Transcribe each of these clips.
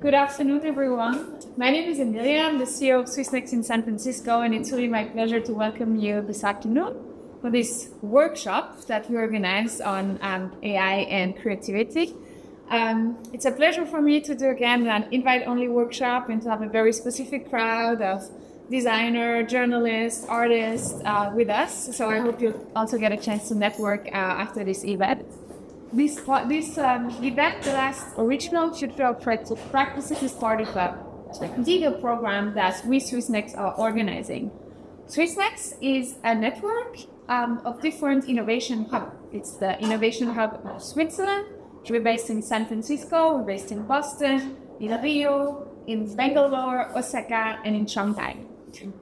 Good afternoon, everyone. My name is Emilia. I'm the CEO of Swissnex in San Francisco, and it's really my pleasure to welcome you this afternoon for this workshop that we organized on AI and creativity. It's a pleasure for me to do again an invite-only workshop and to have a very specific crowd of designer, journalists, artists with us. So I hope you'll also get a chance to network after this event. This event, the last original Future of Practices, is part of a bigger program that we Swissnex are organizing. Swissnex is a network of different innovation hubs. It's the innovation hub of Switzerland. We're based in San Francisco, we're based in Boston, in Rio, in Bangalore, Osaka, and in Shanghai.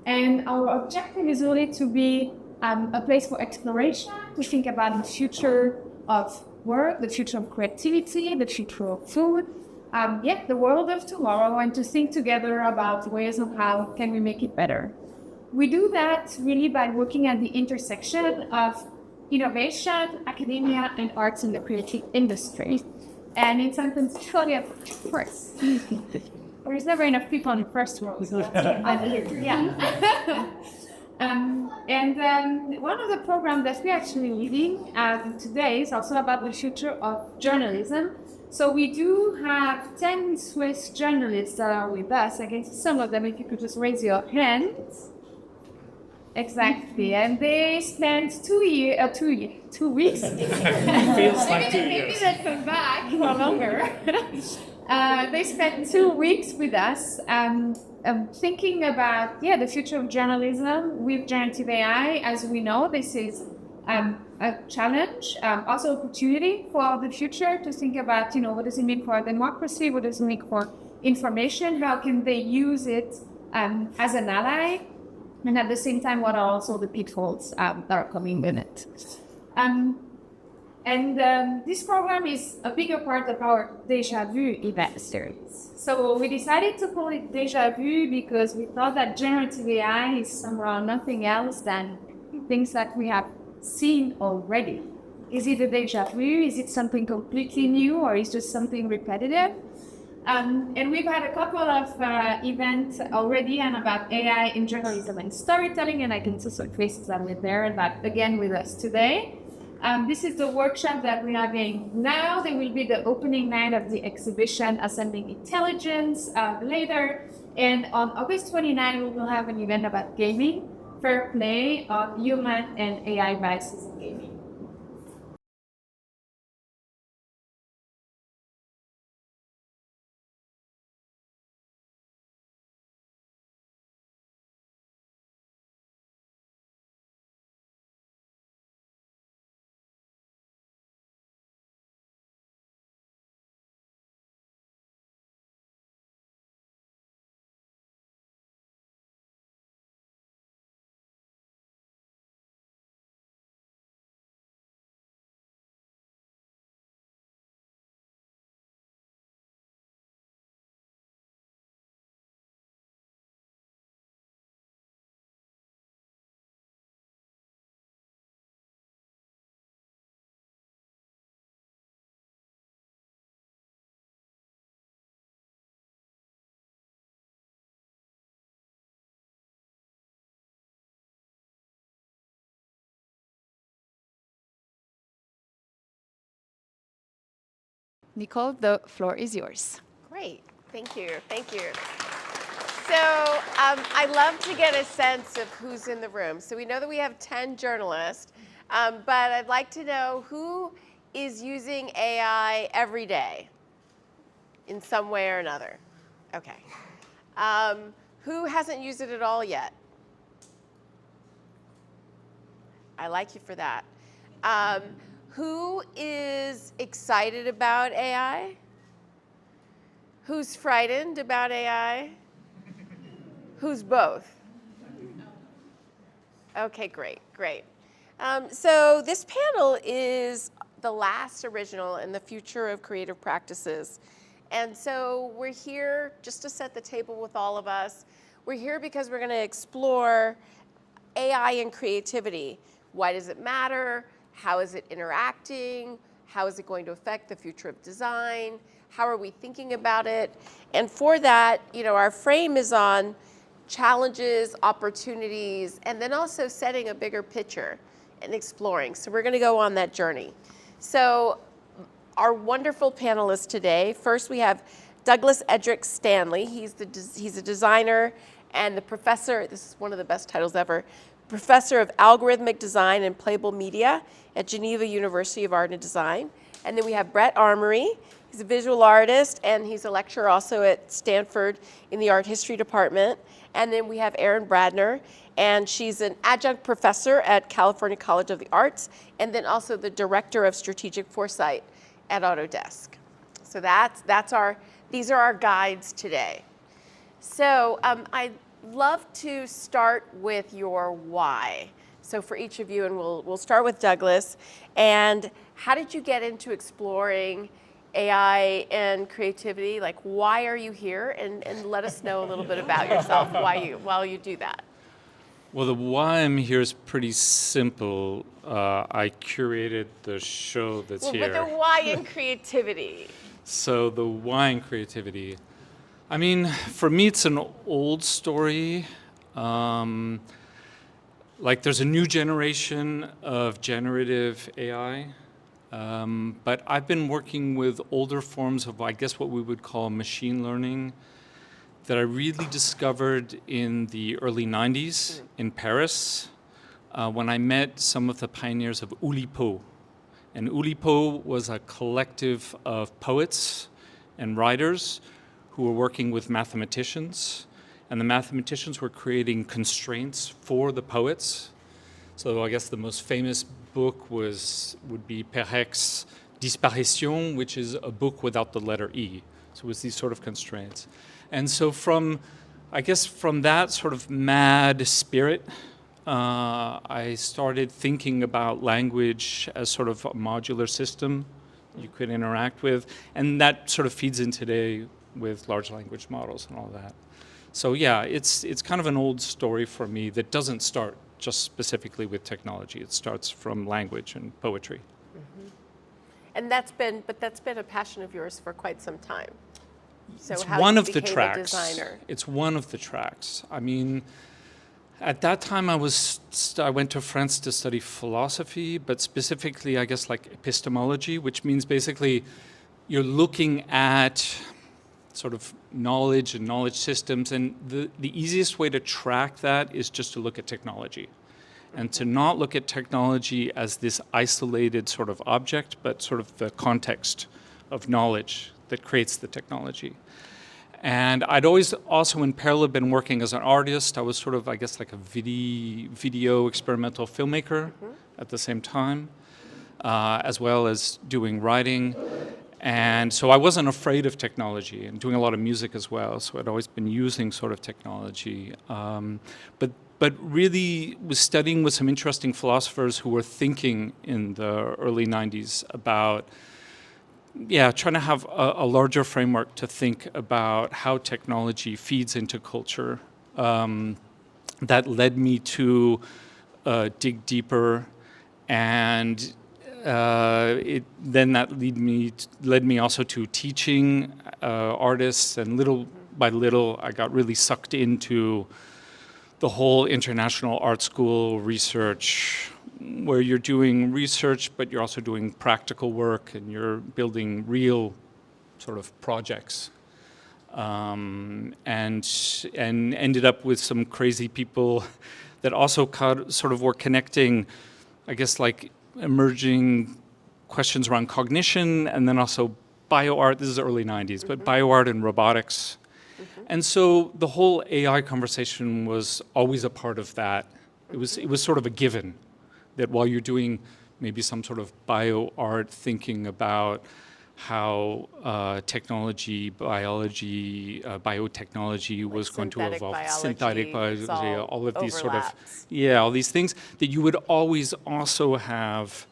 And our objective is really to be a place for exploration, to think about the future of work, the future of creativity, the future of food, the world of tomorrow, and to think together about ways of how can we make it better. We do that really by working at the intersection of innovation, academia, and arts in the creative industry. And in San Francisco, we have first. There's never enough people in the first row. So one of the programs that we're actually leading today is also about the future of journalism. So we do have 10 Swiss journalists that are with us. I guess some of them, if you could just raise your hands. Exactly, and they spent 2 weeks. It feels like 2 years. Maybe they'll come back for longer. They spent 2 weeks with us thinking about the future of journalism with generative AI. As we know, this is a challenge, also opportunity for the future to think about, what does it mean for democracy? What does it mean for information? How can they use it as an ally? And at the same time, what are also the pitfalls that are coming with it? This program is a bigger part of our Déjà Vu event series. So we decided to call it Déjà Vu because we thought that generative AI is somehow nothing else than things that we have seen already. Is it a déjà vu? Is it something completely new, or is it just something repetitive? And we've had a couple of events already and about AI in journalism and storytelling, and I can see some faces that were there and that again with us today. This is the workshop that we're having now. There will be the opening night of the exhibition Assembling Intelligence later. And on August 29, we will have an event about gaming, fair play on human and AI biases in gaming. Nichol, the floor is yours. Great, thank you. So I love to get a sense of who's in the room. So we know that we have 10 journalists, but I'd like to know who is using AI every day in some way or another. Okay. Who hasn't used it at all yet? I like you for that. Who is excited about AI? Who's frightened about AI? Who's both? Okay, great. So this panel is the last original in the future of creative practices. And so we're here just to set the table with all of us. We're here because we're going to explore AI and creativity. Why does it matter? How is it interacting? How is it going to affect the future of design? How are we thinking about it? And for that, you know, our frame is on challenges, opportunities, and then also setting a bigger picture and exploring. So we're going to go on that journey. So our wonderful panelists today, first we have Douglas Edric Stanley. He's a designer and the professor, this is one of the best titles ever, professor of algorithmic design and playable media at Geneva University of Art and Design. And then we have Brett Amory. He's a visual artist and he's a lecturer also at Stanford in the art history department. And then we have Erin Bradner, and she's an adjunct professor at California College of the Arts, and then also the director of strategic foresight at Autodesk. So these are our guides today. So I'd love to start with your why. So for each of you, and we'll start with Douglas. And how did you get into exploring AI and creativity? Like, why are you here? And let us know a little bit about yourself while you do that. Well, the why I'm here is pretty simple. I curated the show that's here. But the why in creativity. So the why in creativity. I mean, for me, it's an old story. Like, there's a new generation of generative AI. But I've been working with older forms of, I guess, what we would call machine learning that I really discovered in the early 90s in Paris when I met some of the pioneers of Oulipo. And Oulipo was a collective of poets and writers who were working with mathematicians. And the mathematicians were creating constraints for the poets. So I guess the most famous book would be Perec's Disparition, which is a book without the letter E. So it was these sort of constraints. And so from that sort of mad spirit, I started thinking about language as sort of a modular system you could interact with. And that sort of feeds in today with large language models and all that. So yeah, it's kind of an old story for me that doesn't start just specifically with technology. It starts from language and poetry. Mm-hmm. And that's been a passion of yours for quite some time. So it's how one you of the became tracks. a designer. It's one of the tracks. I mean, at that time I went to France to study philosophy, but specifically, I guess, like epistemology, which means basically you're looking at sort of knowledge and knowledge systems, and the easiest way to track that is just to look at technology and to not look at technology as this isolated sort of object, but sort of the context of knowledge that creates the technology. And I'd always also in parallel been working as an artist. I was sort of, I guess, like a video experimental filmmaker at the same time, as well as doing writing. And so I wasn't afraid of technology and doing a lot of music as well. So I'd always been using sort of technology. But really was studying with some interesting philosophers who were thinking in the early 90s about, trying to have a larger framework to think about how technology feeds into culture. That led me to dig deeper, and then that led me also to teaching artists, and little by little I got really sucked into the whole international art school research, where you're doing research but you're also doing practical work and you're building real sort of projects, and ended up with some crazy people that also sort of were connecting, I guess, like emerging questions around cognition, and then also bioart. This is the early 90s, but bioart and robotics. And so the whole AI conversation was always a part of that. It was sort of a given that while you're doing maybe some sort of bioart, thinking about how technology, biology, biotechnology was going to evolve, synthetic biology, all of these sort of, all these things, that you would always also have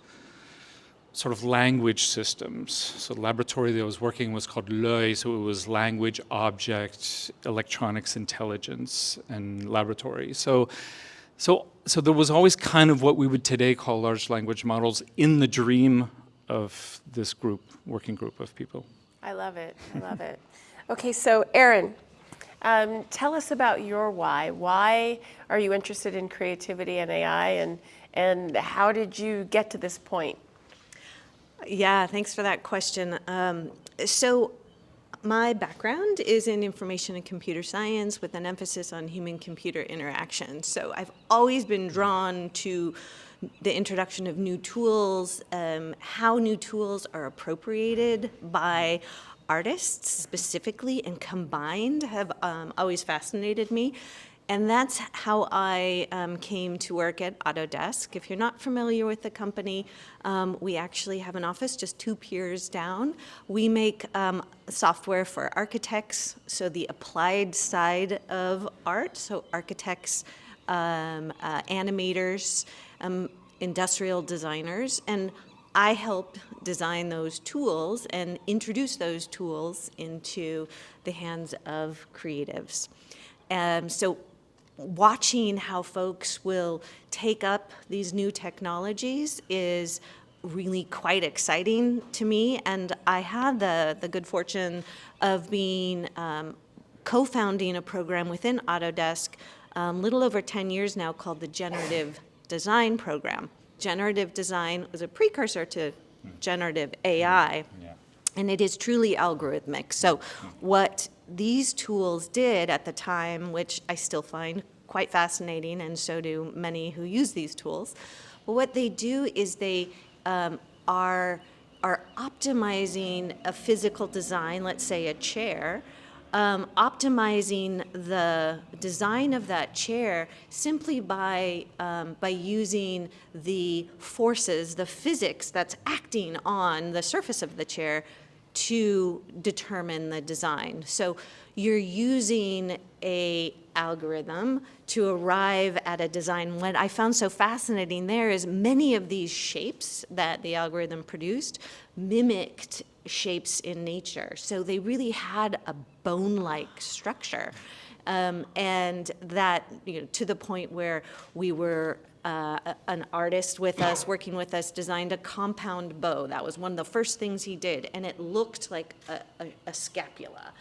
sort of language systems. So the laboratory that I was working in was called L'Oeil, so it was language, object, electronics, intelligence, and laboratory. So there was always kind of what we would today call large language models in the dream of this group, working group of people. I love it. I love it. Okay, so Erin, tell us about your why. Why are you interested in creativity and AI, and how did you get to this point? Yeah, thanks for that question. So my background is in information and computer science with an emphasis on human-computer interaction. So I've always been drawn to the introduction of new tools, how new tools are appropriated by artists specifically and combined have always fascinated me. And that's how I came to work at Autodesk. If you're not familiar with the company, we actually have an office just 2 piers down. We make software for architects, so the applied side of art, so architects, animators, industrial designers, and I help design those tools and introduce those tools into the hands of creatives. So watching how folks will take up these new technologies is really quite exciting to me, and I had the good fortune of being co-founding a program within Autodesk a little over 10 years now called the Generative Design Program. Generative design was a precursor to generative AI, and it is truly algorithmic. So what these tools did at the time, which I still find quite fascinating, and so do many who use these tools, but what they do is they are optimizing a physical design, let's say a chair, optimizing the design of that chair simply by using the forces, the physics that's acting on the surface of the chair to determine the design. So you're using a algorithm to arrive at a design. What I found so fascinating there is many of these shapes that the algorithm produced mimicked shapes in nature. So they really had a bone-like structure. And that, to the point where we were an artist with us, working with us, designed a compound bow. That was one of the first things he did, and it looked like a scapula.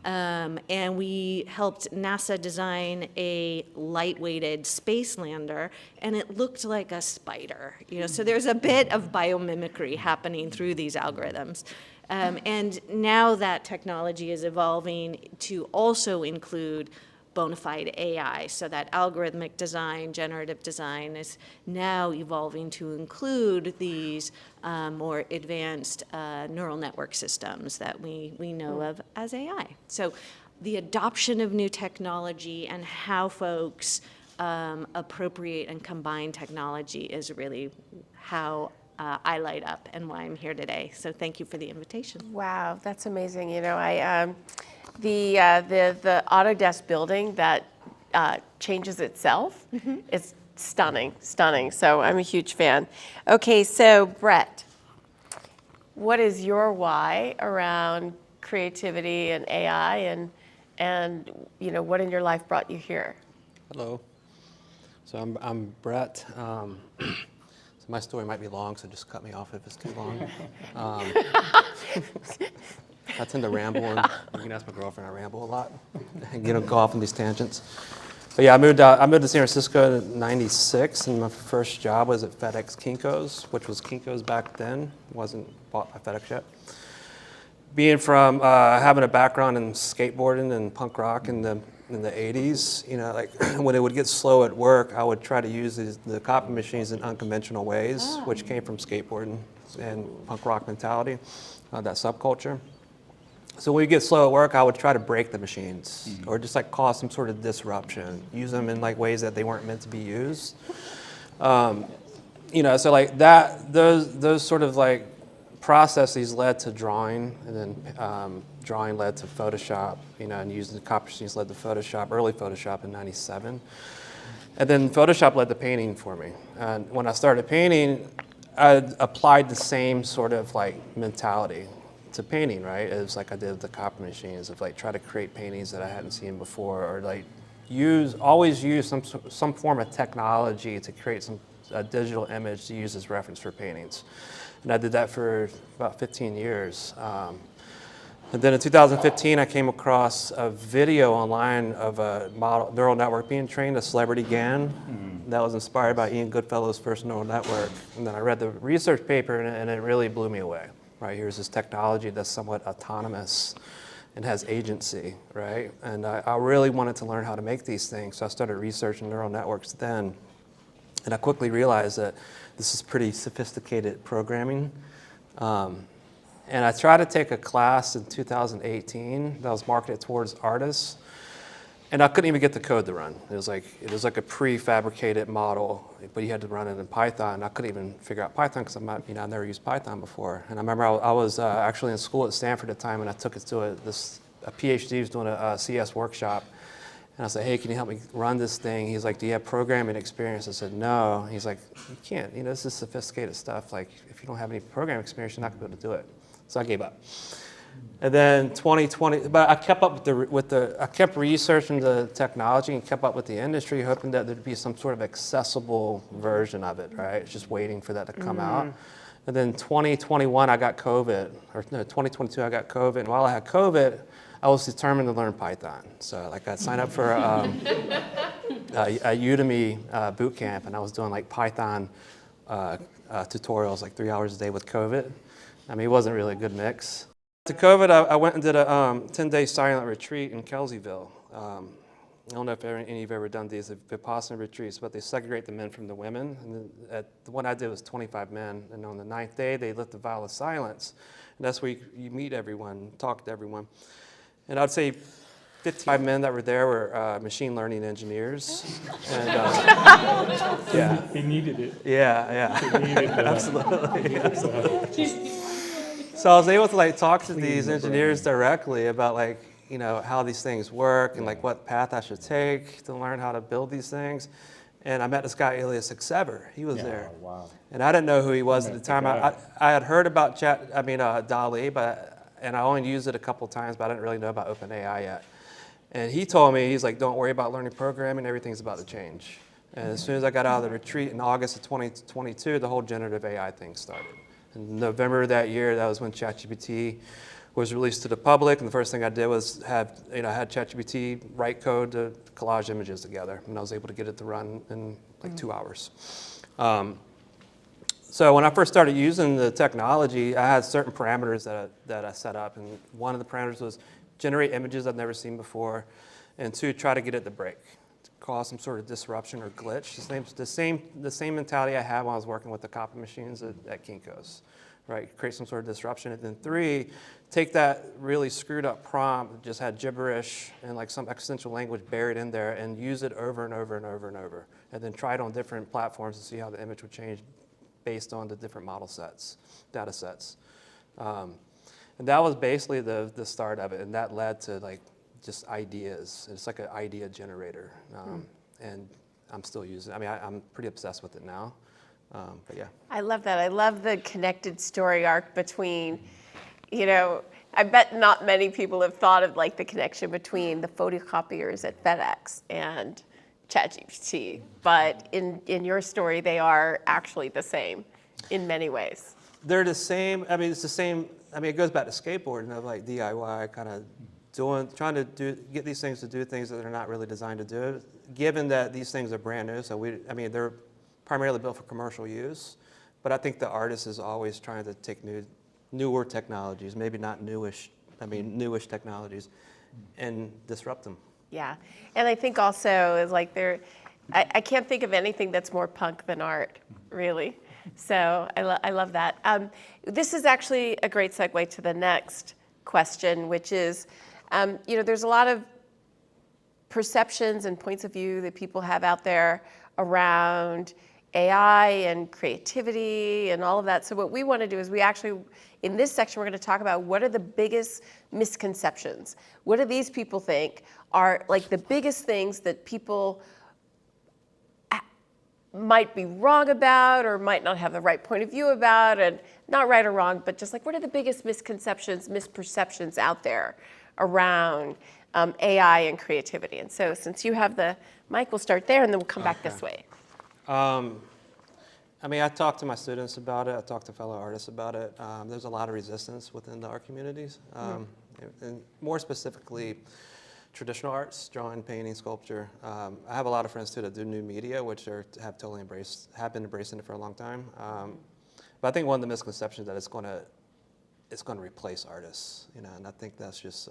And we helped NASA design a light-weighted space lander, and it looked like a spider. So there's a bit of biomimicry happening through these algorithms. And now that technology is evolving to also include bona fide AI, so that algorithmic design, generative design is now evolving to include these more advanced neural network systems that we know of as AI. So the adoption of new technology and how folks appropriate and combine technology is really how I light up and why I'm here today. So thank you for the invitation. Wow, that's amazing. The Autodesk building that changes itself is stunning. So I'm a huge fan. Okay, so Brett, what is your why around creativity and AI, and what in your life brought you here? Hello. So I'm Brett. So my story might be long, so just cut me off if it's too long. I tend to ramble, and you can ask my girlfriend. I ramble a lot and go off on these tangents. But yeah, I moved to San Francisco in '96, and my first job was at FedEx Kinko's, which was Kinko's back then. It wasn't bought by FedEx yet. Being from having a background in skateboarding and punk rock in the 80s, when it would get slow at work, I would try to use the copy machines in unconventional ways, which came from skateboarding and punk rock mentality, that subculture. So when you get slow at work, I would try to break the machines, or just cause some sort of disruption, use them in ways that they weren't meant to be used. So that, those sort of processes led to drawing, and then drawing led to Photoshop, and using the copy machines led to Photoshop, early Photoshop in '97. And then Photoshop led to painting for me. And when I started painting, I applied the same sort of mentality to painting, right? As I did with the copy machines, of try to create paintings that I hadn't seen before, or always use some form of technology to create a digital image to use as reference for paintings. And I did that for about 15 years. And then in 2015, I came across a video online of a neural network being trained, a celebrity GAN. That was inspired by Ian Goodfellow's first neural network. And then I read the research paper, and it really blew me away. Right, here's this technology that's somewhat autonomous and has agency, right? And I really wanted to learn how to make these things, so I started researching neural networks then. And I quickly realized that this is pretty sophisticated programming. And I tried to take a class in 2018 that was marketed towards artists, and I couldn't even get the code to run. It was like a prefabricated model, but you had to run it in Python. I couldn't even figure out Python because I'd never used Python before. And I remember I was actually in school at Stanford at the time, and I took it to a PhD was doing a CS workshop. And I said, hey, can you help me run this thing? He's like, do you have programming experience? I said, no. He's like, you can't. This is sophisticated stuff. Like, if you don't have any programming experience, you're not going to be able to do it. So I gave up. And then 2020, but I kept up I kept researching the technology and kept up with the industry, hoping that there'd be some sort of accessible version of it, right? Just waiting for that to come out. And then 2021, I got COVID, or no, 2022, I got COVID. And while I had COVID, I was determined to learn Python. So like I signed up for a Udemy boot camp, and I was doing like Python tutorials like 3 hours a day with COVID. I mean, it wasn't really a good mix. To COVID, I went and did a 10-day silent retreat in Kelseyville. I don't know if any of you have ever done these Vipassana retreats, but they segregate the men from the women. And the one I did was 25 men, and on the 9th day, they lit the vow of silence. And that's where you meet everyone, talk to everyone. And I'd say 55 men that were there were machine learning engineers. And, yeah. They needed it. Yeah. They needed it. Absolutely. So I was able to like talk to these engineers directly about like, how these things work and like what path I should take to learn how to build these things. And I met this guy, Elias Exever. He was there. Wow. And I didn't know who he was at the time. I had heard about DALL-E, and I only used it a couple times, but I didn't really know about OpenAI yet. And he told me, he's like, don't worry about learning programming, everything's about to change. And as soon as I got out of the retreat in August of 2022, the whole generative AI thing started. In November of that year, that was when ChatGPT was released to the public, and the first thing I did was had ChatGPT write code to collage images together, and I was able to get it to run in like 2 hours. So when I first started using the technology, I had certain parameters that I set up, and one of the parameters was generate images I've never seen before, and 2, try to get it to break, to cause some sort of disruption or glitch. The same mentality I had when I was working with the copy machines at Kinko's, right? Create some sort of disruption, and then 3, take that really screwed up prompt that just had gibberish and like some existential language buried in there, and use it over and over and over and over, and then try it on different platforms to see how the image would change based on the different data sets. And that was basically the start of it, and that led to like just ideas. It's like an idea generator, and I'm still using it. I mean, I'm pretty obsessed with it now, but yeah. I love that. I love the connected story arc between, I bet not many people have thought of like the connection between the photocopiers at FedEx and ChatGPT, but in your story, they are actually the same in many ways. They're the same. I mean, it's the same. I mean, it goes back to skateboarding of like DIY, kind of trying to get these things to do things that they're not really designed to do. Given that these things are brand new, so they're primarily built for commercial use, but I think the artist is always trying to take newer technologies, maybe not newish technologies, and disrupt them. Yeah, and I think also is like I can't think of anything that's more punk than art, really. So I love that. This is actually a great segue to the next question, which is, there's a lot of perceptions and points of view that people have out there around AI and creativity and all of that. So what we want to do is in this section, we're going to talk about what are the biggest misconceptions. What do these people think are like the biggest things that people might be wrong about or might not have the right point of view about, and not right or wrong, but just like what are the biggest misconceptions, misperceptions out there around AI and creativity? And so since you have the mic, we'll start there and then we'll come back this way. I talk to my students about it. I talk to fellow artists about it. There's a lot of resistance within the art communities. and more specifically, traditional arts, drawing, painting, sculpture. I have a lot of friends too that do new media, which have been embracing it for a long time. But I think one of the misconceptions that it's going to replace artists, and I think that's just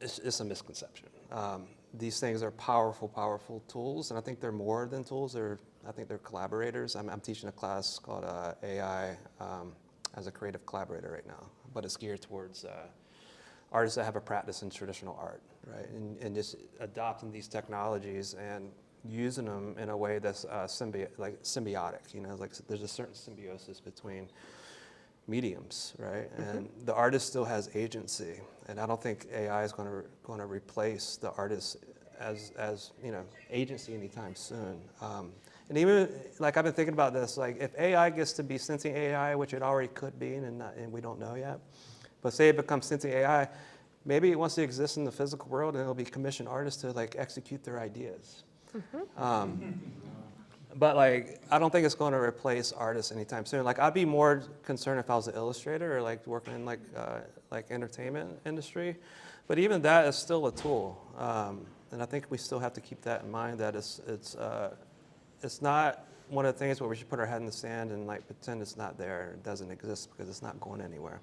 it's a misconception. These things are powerful, powerful tools, and I think they're more than tools. I think they're collaborators. I'm teaching a class called AI as a creative collaborator right now, but it's geared towards artists that have a practice in traditional art, right? And just adopting these technologies and using them in a way that's symbiotic. Like there's a certain symbiosis between mediums, right? And the artist still has agency, and I don't think AI is going to replace the artist as agency anytime soon. And even like I've been thinking about this, like if AI gets to be sentient AI, which it already could be, and we don't know yet, but say it becomes sentient AI, maybe it wants to exist in the physical world, and it'll be commissioned artists to like execute their ideas. But like, I don't think it's going to replace artists anytime soon. Like, I'd be more concerned if I was an illustrator or like working in like entertainment industry. But even that is still a tool, and I think we still have to keep that in mind. That it's not one of the things where we should put our head in the sand and like pretend it's not there, it doesn't exist, because it's not going anywhere,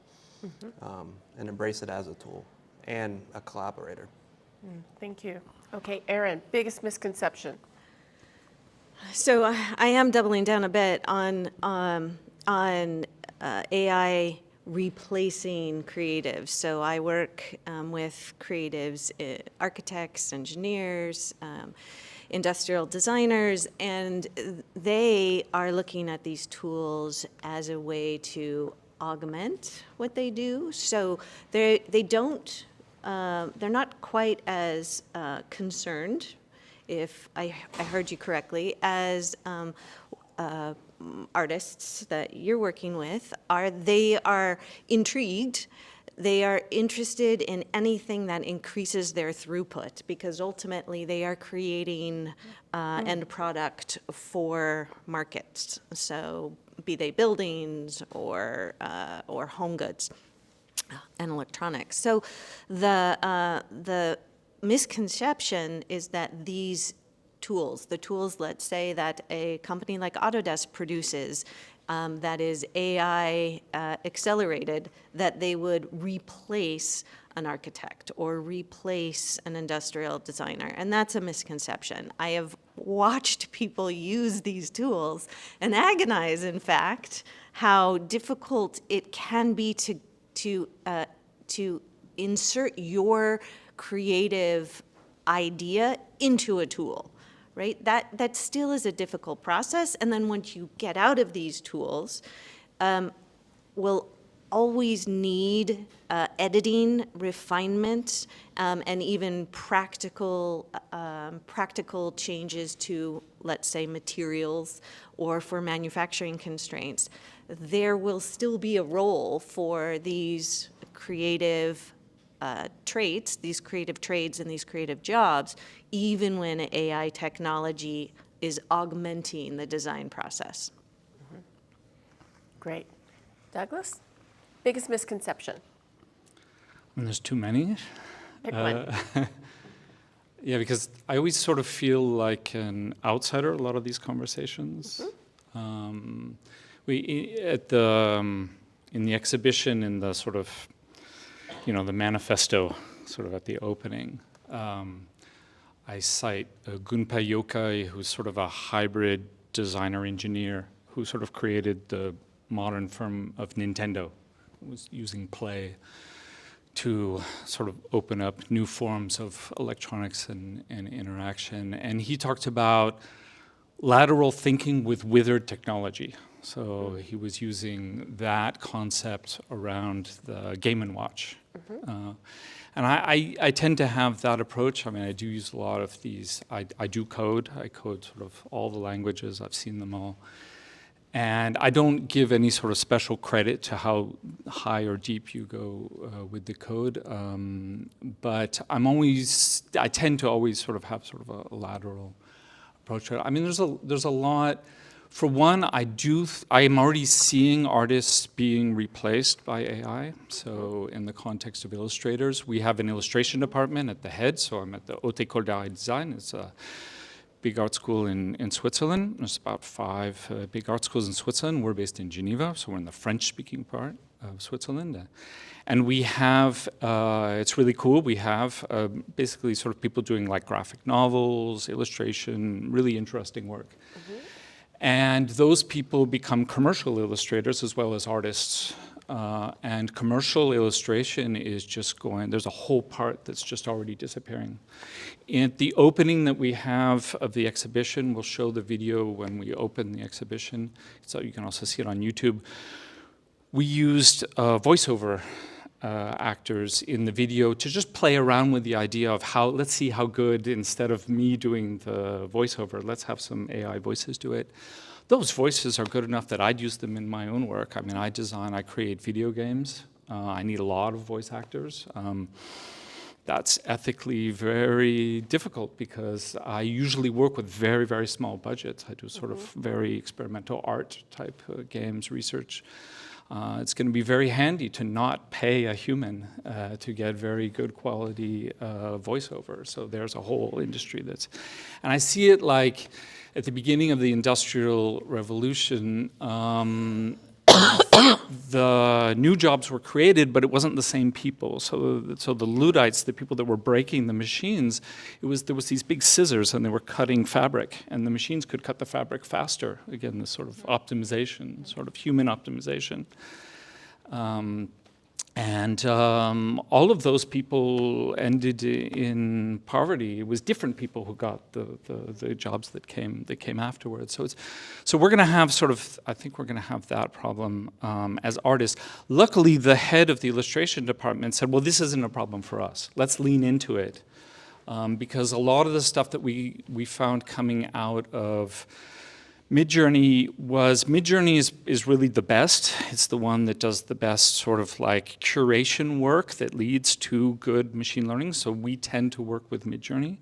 and embrace it as a tool and a collaborator. Thank you. Okay, Erin, biggest misconception. So I am doubling down a bit on AI replacing creatives. So I work with creatives, architects, engineers, industrial designers, and they are looking at these tools as a way to augment what they do. So they're not quite as concerned, if I heard you correctly, as artists that you're working with they are intrigued. They are interested in anything that increases their throughput, because ultimately they are creating end product for markets. So be they buildings or home goods and electronics. So the misconception is that these tools, the tools, let's say, that a company like Autodesk produces, that is AI accelerated, that they would replace an architect or replace an industrial designer. And that's a misconception. I have watched people use these tools and agonize, in fact, how difficult it can be to insert your creative idea into a tool, right? That still is a difficult process. And then once you get out of these tools, we'll always need editing, refinement, and even practical changes to, let's say, materials or for manufacturing constraints. There will still be a role for these creative traits, these creative trades and these creative jobs, even when AI technology is augmenting the design process. Great. Douglas, biggest misconception? There's too many. Pick one. Yeah, because I always sort of feel like an outsider a lot of these conversations. In the exhibition, in the sort of, the manifesto, sort of at the opening, I cite Gunpei Yokai, who's sort of a hybrid designer engineer who sort of created the modern firm of Nintendo, was using play to sort of open up new forms of electronics and interaction. And he talked about lateral thinking with withered technology. So he was using that concept around the Game & Watch. And I tend to have that approach. I mean, I do use a lot of these. I do code. I code sort of all the languages. I've seen them all. And I don't give any sort of special credit to how high or deep you go with the code. But I tend to always sort of have sort of a lateral approach. I mean, there's a lot For one, I am already seeing artists being replaced by AI. So in the context of illustrators, we have an illustration department at the head. So I'm at the Autodesk Design. It's a big art school in Switzerland. There's about 5 big art schools in Switzerland. We're based in Geneva, so we're in the French-speaking part of Switzerland. And we have, it's really cool, we have basically sort of people doing like graphic novels, illustration, really interesting work. And those people become commercial illustrators as well as artists. And commercial illustration is just going, there's a whole part that's just already disappearing. In the opening that we have of the exhibition, we'll show the video when we open the exhibition, so you can also see it on YouTube. We used voiceover actors in the video to just play around with the idea of how, let's see how good, instead of me doing the voiceover, let's have some AI voices do it. Those voices are good enough that I'd use them in my own work. I mean, I create video games. I need a lot of voice actors. That's ethically very difficult because I usually work with very, very small budgets. I do sort of very experimental art type games, research. It's going to be very handy to not pay a human to get very good quality voiceover. So there's a whole industry that's, and I see it like at the beginning of the Industrial Revolution, the new jobs were created, but it wasn't the same people. So the Luddites, the people that were breaking the machines, there was these big scissors and they were cutting fabric, and the machines could cut the fabric faster. Again, this sort of optimization, sort of human optimization. All of those people ended in poverty. It was different people who got the jobs that came afterwards. So we're going to have I think we're going to have that problem as artists. Luckily, the head of the illustration department said, well, this isn't a problem for us. Let's lean into it. Because a lot of the stuff that we found coming out of Midjourney is really the best. It's the one that does the best sort of like curation work that leads to good machine learning. So we tend to work with Midjourney.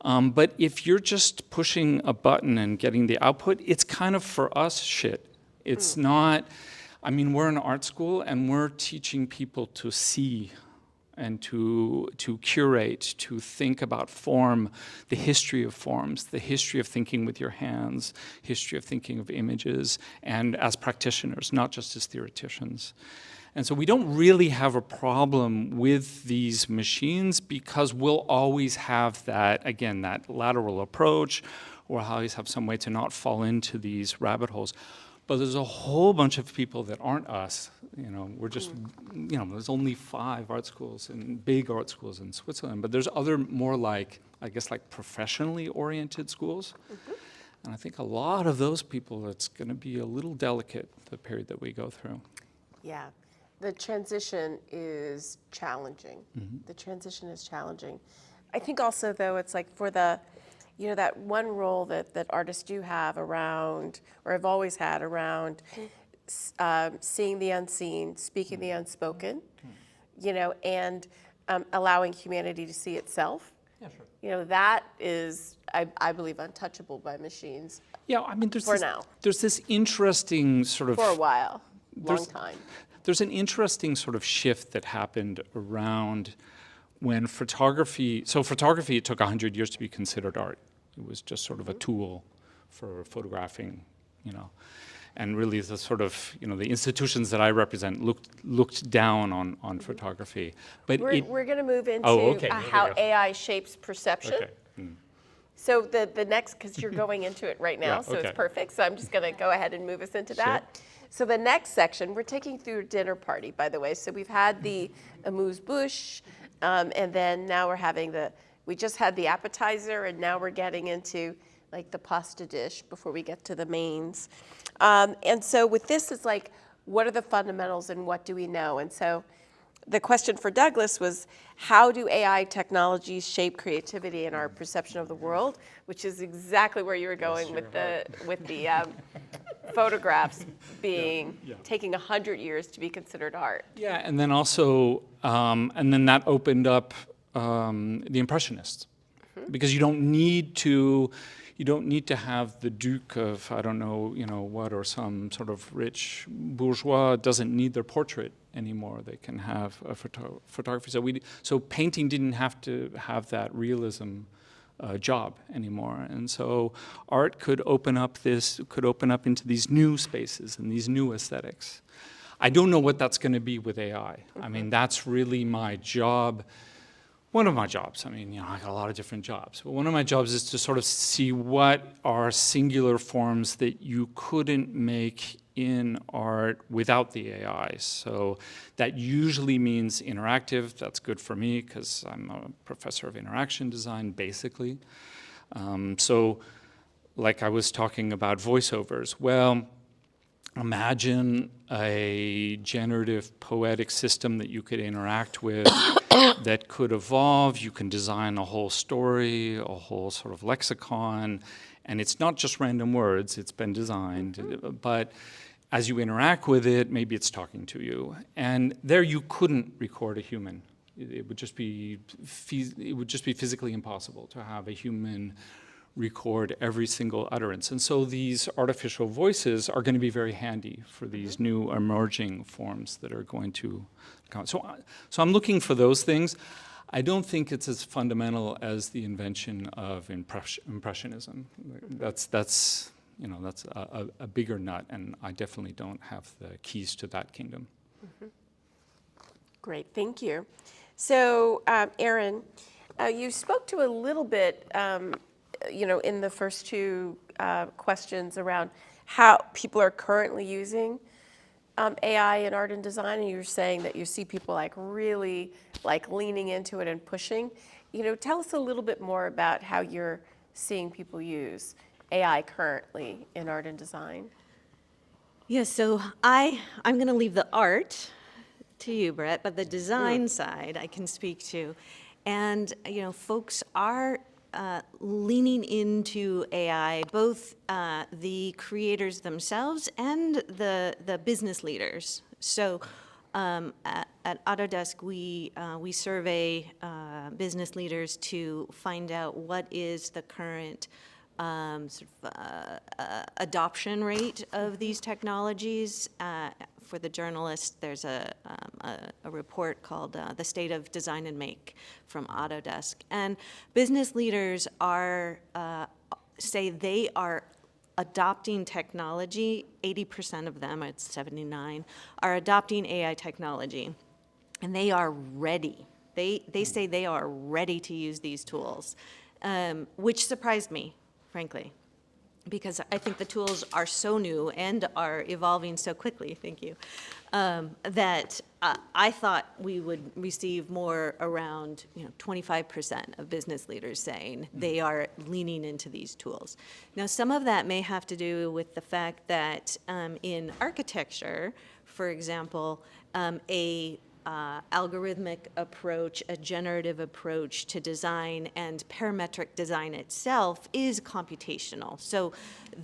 But if you're just pushing a button and getting the output, it's kind of for us shit. It's not, I mean, we're an art school and we're teaching people to see and to curate, to think about form, the history of forms, the history of thinking with your hands, history of thinking of images, and as practitioners, not just as theoreticians. And so we don't really have a problem with these machines because we'll always have that, again, that lateral approach, or always have some way to not fall into these rabbit holes. But there's a whole bunch of people that aren't us. You know, we're just, you know, there's only 5 art schools and big art schools in Switzerland, but there's other more like, I guess, like professionally oriented schools. And I think a lot of those people, it's going to be a little delicate, the period that we go through. Yeah, the transition is challenging. The transition is challenging. I think also, though, it's like for the, you know, that one role that artists do have around, or have always had around, seeing the unseen, speaking the unspoken, you know, and allowing humanity to see itself. Yeah, sure. You know, that is, I believe, untouchable by machines. Yeah, I mean, there's this interesting sort of... For a while, long time. There's an interesting sort of shift that happened around when photography, so photography, it took 100 years to be considered art. It was just sort of a tool for photographing, you know. And really the sort of, you know, the institutions that I represent looked down on photography. But we're going to move into how AI shapes perception. Okay. So the next, because you're going into it right now, so it's perfect. So I'm just going to go ahead and move us into that. So the next section, we're taking through a dinner party, by the way. So we've had the amuse-bouche, and then now we're having we just had the appetizer, and now we're getting into like the pasta dish before we get to the mains. And so with this, it's like, what are the fundamentals and what do we know? And so the question for Douglas was, how do AI technologies shape creativity and our perception of the world? Which is exactly where you were going with the photographs being taking 100 years to be considered art. Yeah, and then also, and then that opened up the Impressionists, because you don't need to you don't need to have the Duke of, I don't know, what, or some sort of rich bourgeois doesn't need their portrait anymore. They can have a photography. So painting didn't have to have that realism job anymore. And so art could open up into these new spaces and these new aesthetics. I don't know what that's going to be with AI. I mean, that's really my job. One of my jobs, I got a lot of different jobs, but one of my jobs is to sort of see what are singular forms that you couldn't make in art without the AI. So that usually means interactive. That's good for me because I'm a professor of interaction design, basically. So like I was talking about voiceovers. Well, imagine a generative poetic system that you could interact with that could evolve. You can design a whole story, a whole sort of lexicon, and it's not just random words, it's been designed, but as you interact with it, maybe it's talking to you. And there you couldn't record a human. It would just be physically impossible to have a human record every single utterance. And so these artificial voices are going to be very handy for these new emerging forms that are going to come. So I'm looking for those things. I don't think it's as fundamental as the invention of impressionism. That's a bigger nut, and I definitely don't have the keys to that kingdom. Mm-hmm. Great, thank you. So, Erin, you spoke to a little bit in the first two questions around how people are currently using AI in art and design, and you're saying that you see people really leaning into it and pushing. Tell us a little bit more about how you're seeing people use AI currently in art and design. Yeah, so I'm going to leave the art to you, Brett, but the design side I can speak to. And, folks are leaning into AI, both the creators themselves and the business leaders. So at Autodesk, we survey business leaders to find out what is the current adoption rate of these technologies. For the journalists, there's a report called The State of Design and Make from Autodesk. And business leaders say they are adopting technology. 80% of them, it's 79, are adopting AI technology. And they are ready. They say they are ready to use these tools, which surprised me, frankly, because I think the tools are so new and are evolving so quickly, thank you, that I thought we would receive more around 25% of business leaders saying they are leaning into these tools. Now, some of that may have to do with the fact that in architecture, for example, algorithmic approach, a generative approach to design, and parametric design itself is computational. So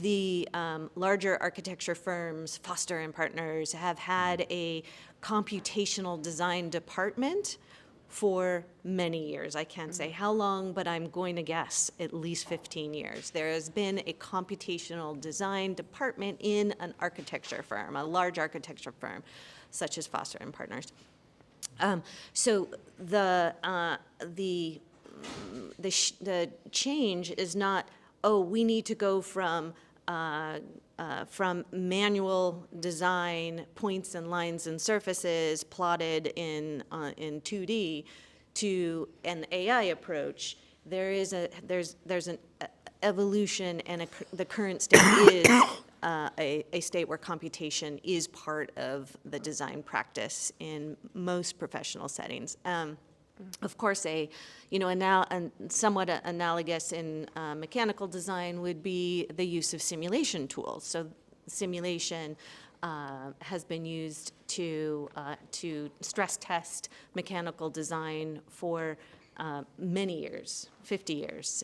the larger architecture firms, Foster and Partners, have had a computational design department for many years. I can't say how long, but I'm going to guess at least 15 years. There has been a computational design department in an architecture firm, a large architecture firm, such as Foster and Partners. So the change is not, we need to go from manual design, points and lines and surfaces plotted in 2D, to an AI approach. There's an evolution, and the current state is a state where computation is part of the design practice in most professional settings. Of course, somewhat analogous in mechanical design would be the use of simulation tools. So simulation has been used to stress test mechanical design for many years, 50 years,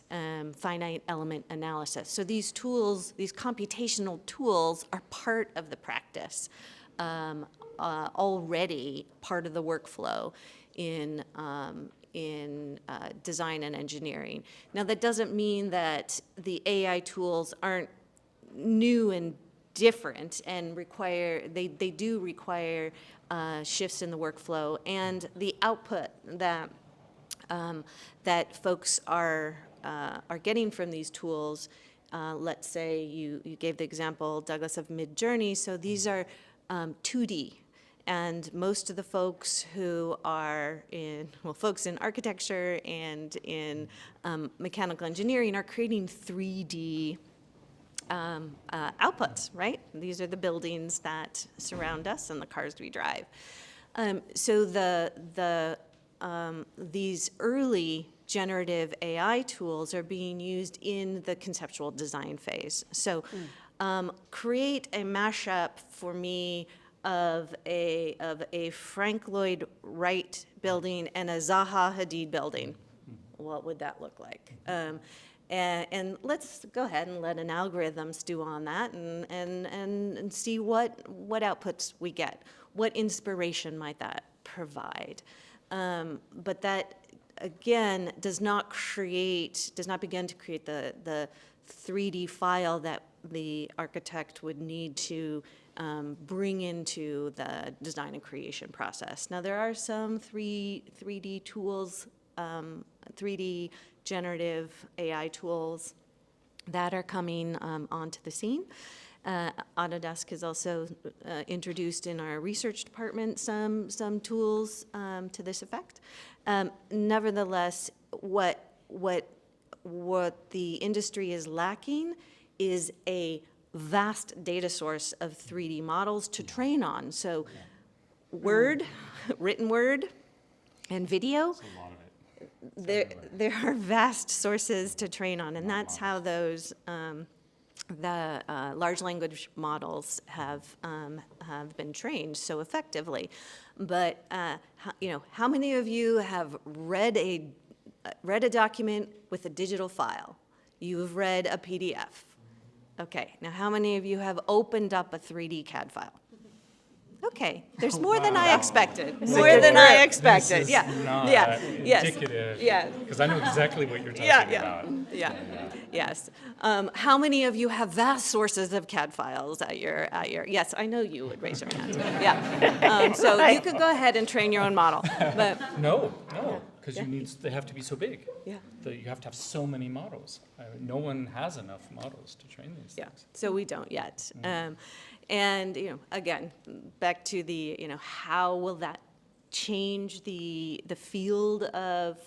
finite element analysis. So these tools, these computational tools, are part of the practice, already part of the workflow in design and engineering. Now, that doesn't mean that the AI tools aren't new and different and they do require shifts in the workflow, and the output that that folks are getting from these tools. Let's say you gave the example, Douglas, of Midjourney. So these are 2D. And most of the folks who are folks in architecture and in mechanical engineering are creating 3D outputs, right? These are the buildings that surround us and the cars we drive. So these early generative AI tools are being used in the conceptual design phase. So create a mashup for me of a Frank Lloyd Wright building and a Zaha Hadid building. What would that look like? And let's go ahead and let an algorithm stew on that and see what outputs we get. What inspiration might that provide? But that, again, does not begin to create the 3D file that the architect would need to bring into the design and creation process. Now, there are some 3D tools, 3D generative AI tools that are coming onto the scene. Autodesk has also introduced in our research department some tools to this effect. Nevertheless, what the industry is lacking is a vast data source of 3D models to train on. So Word, written word, and video, there are vast sources to train on, and that's how those the large language models have been trained so effectively. But how many of you have read a document with a digital file? You've read a PDF. Okay, now how many of you have opened up a 3D CAD file? Okay, there's more than I expected. More than I expected. This is not indicative. Yeah. Because I know exactly what you're talking about. Yes. How many of you have vast sources of CAD files at your? Yes, I know you would raise your hand. Yeah. So you could go ahead and train your own model. But No, because they have to be so big. Yeah. You have to have so many models. No one has enough models to train these things. So we don't yet. And again, back to the how will that change the field of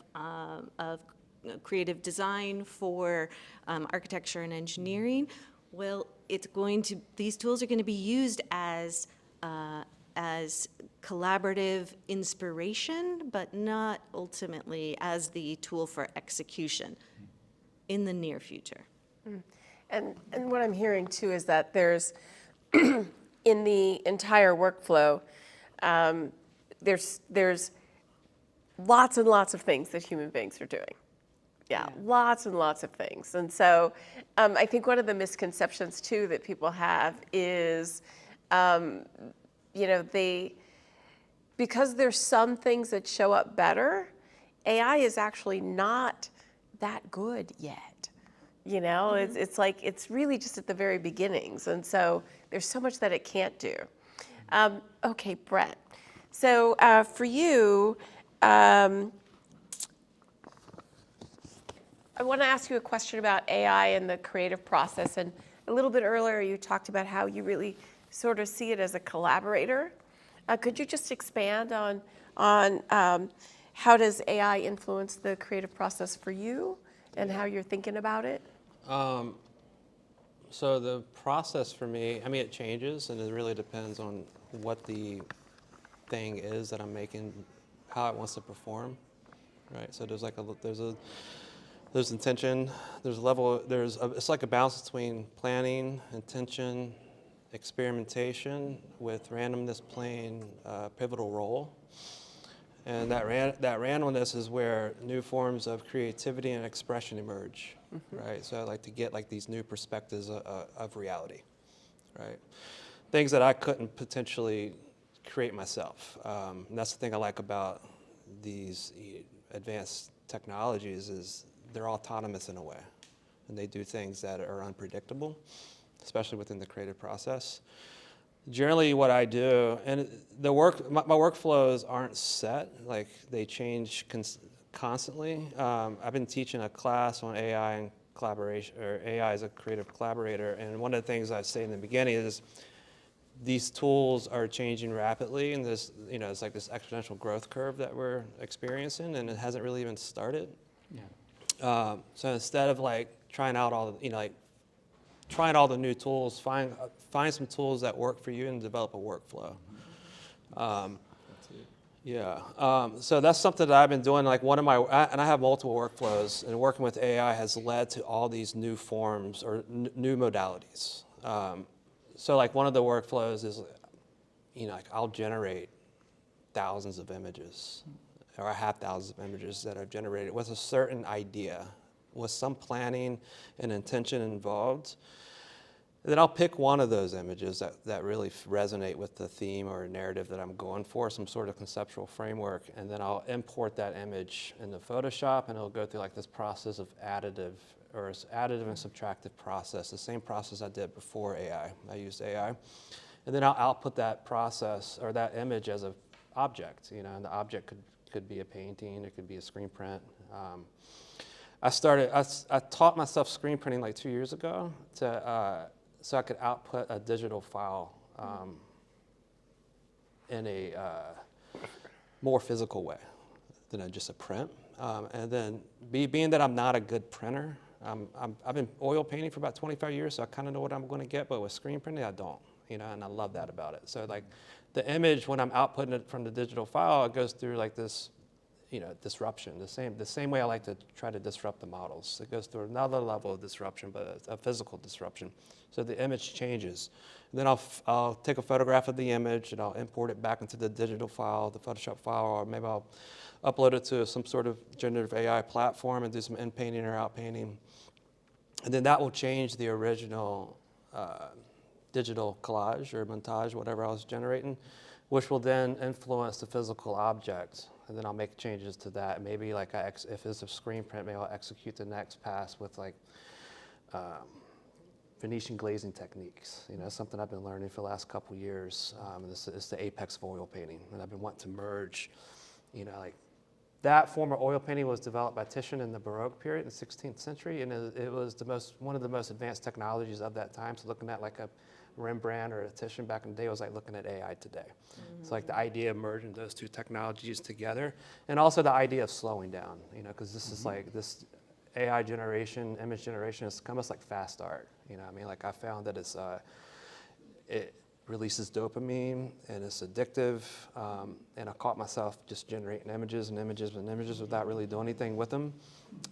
creative design for architecture and engineering? Well, these tools are going to be used as collaborative inspiration, but not ultimately as the tool for execution in the near future. And what I'm hearing too is that there's in the entire workflow, there's lots and lots of things that human beings are doing. Yeah, lots and lots of things. And so I think one of the misconceptions too that people have is, because there's some things that show up better, AI is actually not that good yet. It's like, it's really just at the very beginnings. And so there's so much that it can't do. Okay, Brett. So for you, I want to ask you a question about AI and the creative process. And a little bit earlier, you talked about how you really sort of see it as a collaborator. Could you just expand on how does AI influence the creative process for you and how you're thinking about it? So the process for me, it changes, and it really depends on what the thing is that I'm making, how it wants to perform, right? So there's intention, it's like a balance between planning, intention, experimentation, with randomness playing a pivotal role. And that randomness is where new forms of creativity and expression emerge, right? So I like to get these new perspectives of reality, right? Things that I couldn't potentially create myself. And that's the thing I like about these advanced technologies is they're autonomous in a way, and they do things that are unpredictable, especially within the creative process. Generally what I do, and my workflows aren't set, like they change constantly. I've been teaching a class on AI and collaboration, or AI as a creative collaborator, and one of the things I say in the beginning is these tools are changing rapidly, and this, it's like this exponential growth curve that we're experiencing, and it hasn't really even started. Yeah. So instead of like trying out all the, trying all the new tools, find some tools that work for you and develop a workflow. So that's something that I've been doing. Like and I have multiple workflows, and working with AI has led to all these new forms or new modalities. So like one of the workflows is, like I'll generate thousands of images, or I have thousands of images that I've generated with a certain idea, with some planning and intention involved. And then I'll pick one of those images that really resonate with the theme or narrative that I'm going for, some sort of conceptual framework, and then I'll import that image into Photoshop, and it'll go through like this process of additive and subtractive process, the same process I did before AI. I used AI. And then I'll output that process or that image as an object, and the object could be a painting, it could be a screen print. I taught myself screen printing like 2 years ago so I could output a digital file in a more physical way than just a print. And then being that I'm not a good printer, I've been oil painting for about 25 years, so I kind of know what I'm going to get, but with screen printing, I don't, and I love that about it. So like the image, when I'm outputting it from the digital file, it goes through like this, disruption, the same way I like to try to disrupt the models. It goes through another level of disruption, but a physical disruption. So the image changes. And then I'll take a photograph of the image, and I'll import it back into the digital file, the Photoshop file, or maybe I'll upload it to some sort of generative AI platform and do some in-painting or out-painting. And then that will change the original digital collage or montage, whatever I was generating, which will then influence the physical object. And then I'll make changes to that. Maybe like if it's a screen print, maybe I'll execute the next pass with like Venetian glazing techniques. Something I've been learning for the last couple years. This is the apex of oil painting, and I've been wanting to merge, like that form of oil painting was developed by Titian in the Baroque period in the 16th century, and it was one of the most advanced technologies of that time. So looking at like a Rembrandt or a Titian back in the day was like looking at AI today. It's like the idea of merging those two technologies together, and also the idea of slowing down, because this is like this AI generation, image generation is almost like fast art. Like I found that it releases dopamine, and it's addictive, and I caught myself just generating images and images and images without really doing anything with them,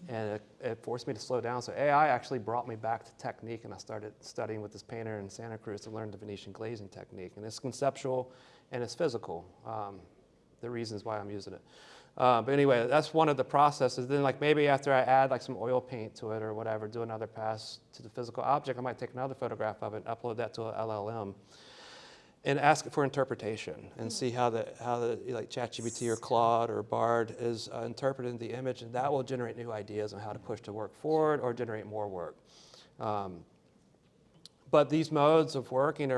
and it forced me to slow down. So AI actually brought me back to technique, and I started studying with this painter in Santa Cruz to learn the Venetian glazing technique, and it's conceptual and it's physical, the reasons why I'm using it. But anyway, that's one of the processes. Then like maybe after I add like some oil paint to it or whatever, do another pass to the physical object, I might take another photograph of it and upload that to an LLM and ask it for interpretation and see how the like ChatGPT or Claude or Bard is interpreting the image, and that will generate new ideas on how to push the work forward or generate more work. But these modes of working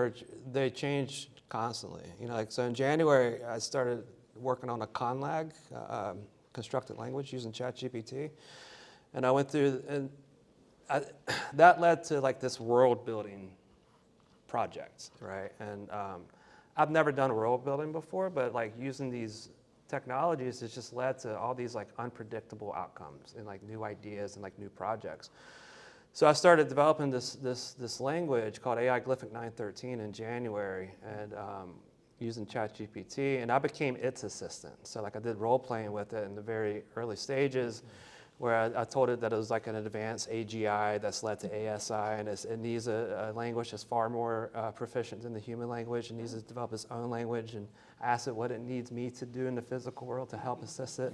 they change constantly. So in January I started working on a conlag, constructed language using ChatGPT, and I went through, and that led to like this world building project, right? And I've never done world building before, but like using these technologies has just led to all these like unpredictable outcomes and like new ideas and like new projects. So I started developing this language called AI Glyphic 913 in January, and using ChatGPT, and I became its assistant. So like I did role playing with it in the very early stages, where I told it that it was like an advanced AGI that's led to ASI, and it needs a language that's far more proficient than the human language, and needs to develop its own language, and I asked it what it needs me to do in the physical world to help assist it.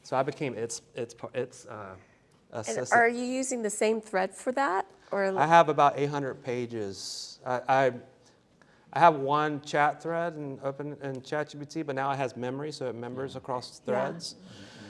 So I became its assistant. And are you using the same thread for that? Or I have about 800 pages. I have one chat thread open in ChatGPT, but now it has memory, so it members across threads.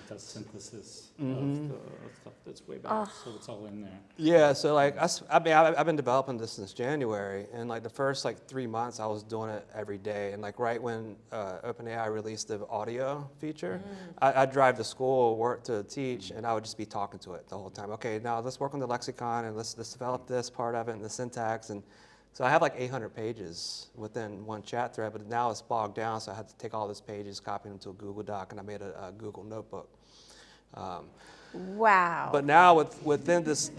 does synthesis of the stuff that's way back, so it's all in there. Yeah, so like I've been developing this since January, and like the first like 3 months I was doing it every day, and like right when OpenAI released the audio feature, I'd drive to school, work to teach, and I would just be talking to it the whole time. Okay, now let's work on the lexicon and let's develop this part of it and the syntax, and so I have like 800 pages within one chat thread, but now it's bogged down, so I had to take all those pages, copy them to a Google Doc, and I made a Google notebook. Wow. But now within this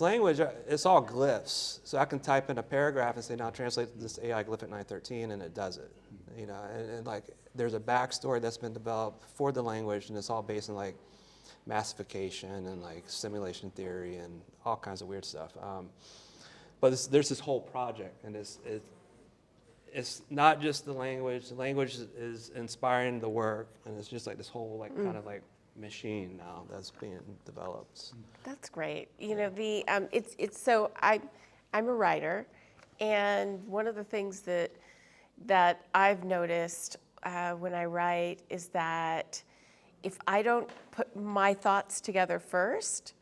language, it's all glyphs. So I can type in a paragraph and say, now translate this AI glyph at 913, and it does it. You know, and like there's a backstory that's been developed for the language, and it's all based on like massification and like simulation theory and all kinds of weird stuff. But there's this whole project, and it's not just the language. The language is inspiring the work, and it's just like this whole like kind of like machine now that's being developed. That's great. You know, it's so I'm a writer, and one of the things that I've noticed when I write is that if I don't put my thoughts together first,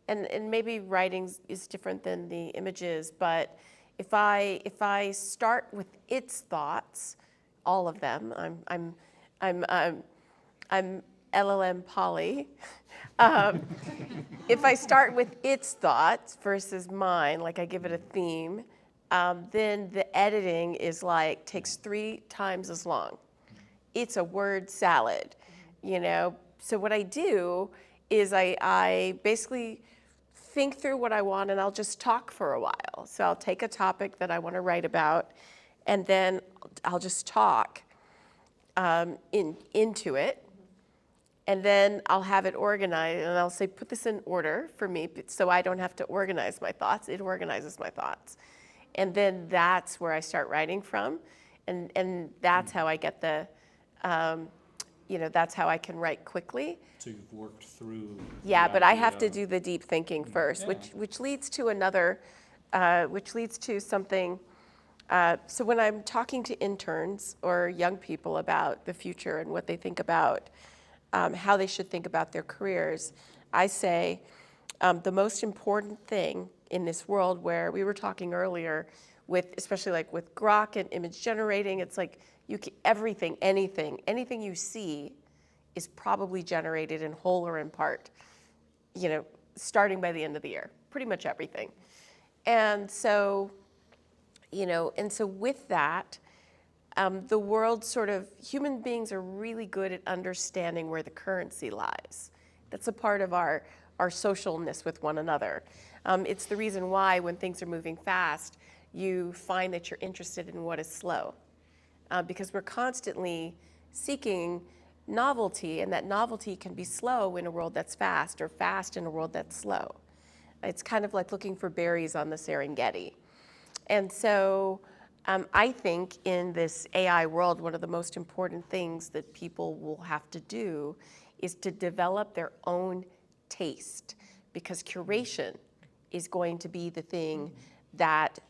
and maybe writing is different than the images, but if I start with its thoughts, all of them, I'm LLM Polly. If I start with its thoughts versus mine, like I give it a theme, then the editing is like takes 3 times as long. It's a word salad, you know. So what I do is I basically think through what I want, and I'll just talk for a while. So I'll take a topic that I want to write about, and then I'll just talk into it, and then I'll have it organized, and I'll say, put this in order for me, so I don't have to organize my thoughts. It organizes my thoughts. And then that's where I start writing from, and that's how I get the, you know, that's how I can write quickly. So you've worked through. Yeah, but I have to do the deep thinking first, which leads to another, which leads to something. So when I'm talking to interns or young people about the future and what they think about, how they should think about their careers, I say the most important thing in this world where we were talking earlier with, especially like with Grok and image generating, it's like you can, everything, anything you see is probably generated in whole or in part, you know, starting by the end of the year, pretty much everything. And so, you know, and so with that, the world sort of, human beings are really good at understanding where the currency lies. That's a part of our socialness with one another. It's the reason why when things are moving fast, you find that you're interested in what is slow. Because we're constantly seeking novelty, and that novelty can be slow in a world that's fast, or fast in a world that's slow. It's kind of like looking for berries on the Serengeti. And so I think in this AI world, one of the most important things that people will have to do is to develop their own taste, because curation is going to be the thing that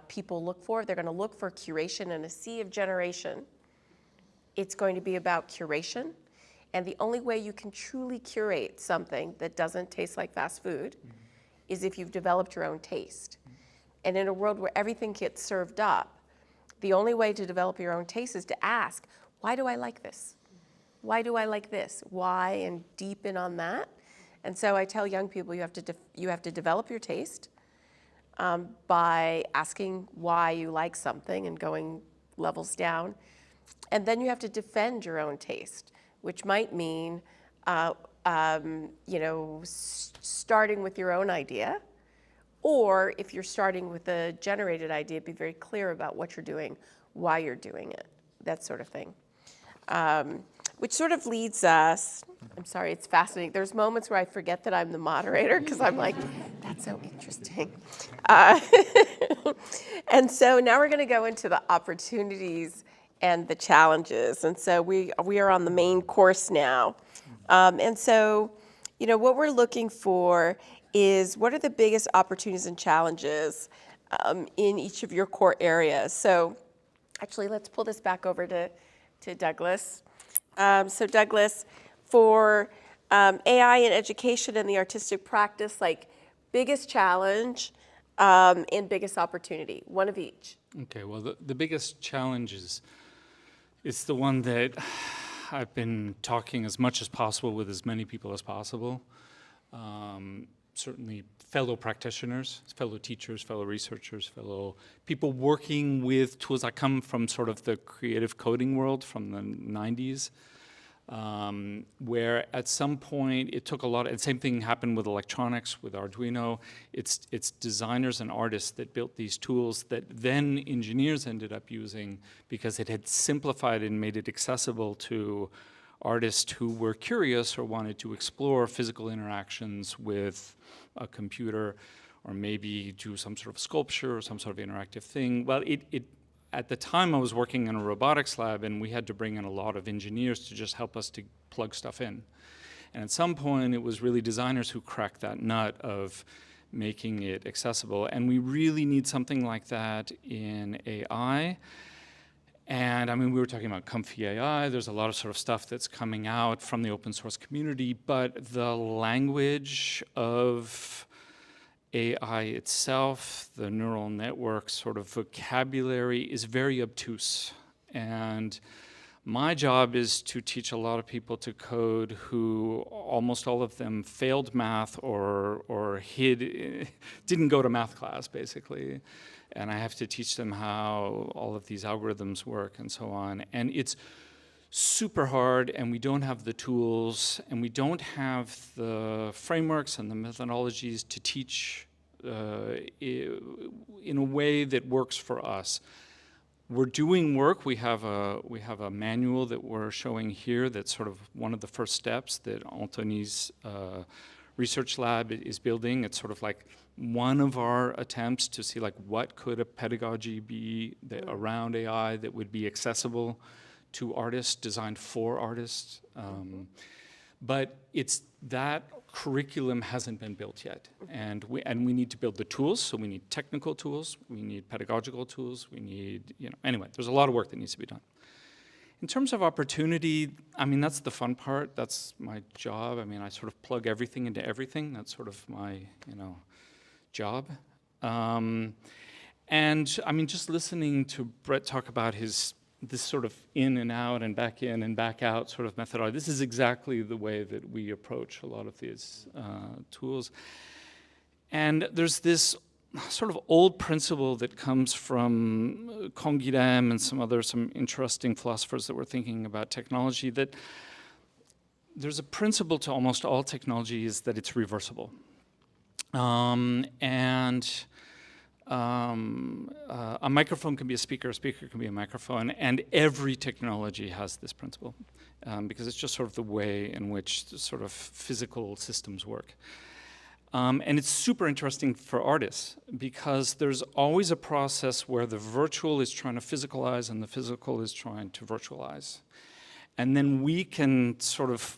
people look for. They're going to look for curation in a sea of generation. It's going to be about curation, and the only way you can truly curate something that doesn't taste like fast food is if you've developed your own taste. And in a world where everything gets served up, the only way to develop your own taste is to ask, why do I like this? Why do I like this? Why, and deepen on that. And so I tell young people you have to develop your taste by asking why you like something and going levels down. And then you have to defend your own taste, which might mean, you know, starting with your own idea, or if you're starting with a generated idea, be very clear about what you're doing, why you're doing it, that sort of thing. Which sort of leads us, I'm sorry, it's fascinating. There's moments where I forget that I'm the moderator because I'm like, that's so interesting. And so now we're going to go into the opportunities and the challenges. And so we are on the main course now. And so, you know, what we're looking for is what are the biggest opportunities and challenges in each of your core areas. So actually, let's pull this back over to Douglas. So Douglas, for AI in education and the artistic practice, like biggest challenge and biggest opportunity, one of each. Okay, well, the biggest challenge is it's the one that I've been talking as much as possible with as many people as possible. Certainly fellow practitioners, fellow teachers, fellow researchers, fellow people working with tools. I come from sort of the creative coding world from the 90s, where at some point it took a lot, and same thing happened with electronics, with Arduino. It's designers and artists that built these tools that then engineers ended up using because it had simplified and made it accessible to artists who were curious or wanted to explore physical interactions with a computer, or maybe do some sort of sculpture or some sort of interactive thing. Well, at the time I was working in a robotics lab, and we had to bring in a lot of engineers to just help us to plug stuff in. And at some point, it was really designers who cracked that nut of making it accessible. And we really need something like that in AI. And I mean, we were talking about Comfy AI. There's a lot of sort of stuff that's coming out from the open source community, but the language of AI itself, the neural network sort of vocabulary is very obtuse. And my job is to teach a lot of people to code who almost all of them failed math or didn't go to math class, basically. And I have to teach them how all of these algorithms work and so on. And it's super hard, and we don't have the tools, and we don't have the frameworks and the methodologies to teach in a way that works for us. We're doing work. We have a manual that we're showing here that's sort of one of the first steps that Anthony's research lab is building. It's sort of like one of our attempts to see like what could a pedagogy be around AI that would be accessible to artists, designed for artists. But it's that curriculum hasn't been built yet, and we need to build the tools. So we need technical tools, we need pedagogical tools, we need, anyway, there's a lot of work that needs to be done. In terms of opportunity, I mean, that's the fun part. That's my job. I mean, I sort of plug everything into everything. That's sort of my, job. And I mean, just listening to Brett talk about this sort of in and out and back in and back out sort of methodology, this is exactly the way that we approach a lot of these tools. And there's this sort of old principle that comes from Canguilhem and some interesting philosophers that were thinking about technology, that there's a principle to almost all technology, is that it's reversible. A microphone can be a speaker can be a microphone, and every technology has this principle because it's just sort of the way in which the sort of physical systems work. And it's super interesting for artists because there's always a process where the virtual is trying to physicalize and the physical is trying to virtualize. And then we can sort of,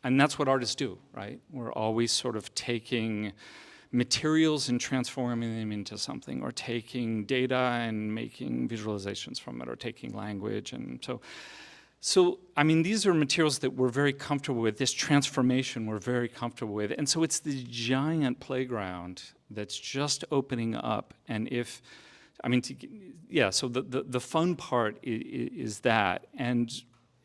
and that's what artists do, right? We're always sort of taking materials and transforming them into something, or taking data and making visualizations from it, or taking language. And so, I mean, these are materials that we're very comfortable with. This transformation we're very comfortable with. And so it's the giant playground that's just opening up. And so the fun part is that, and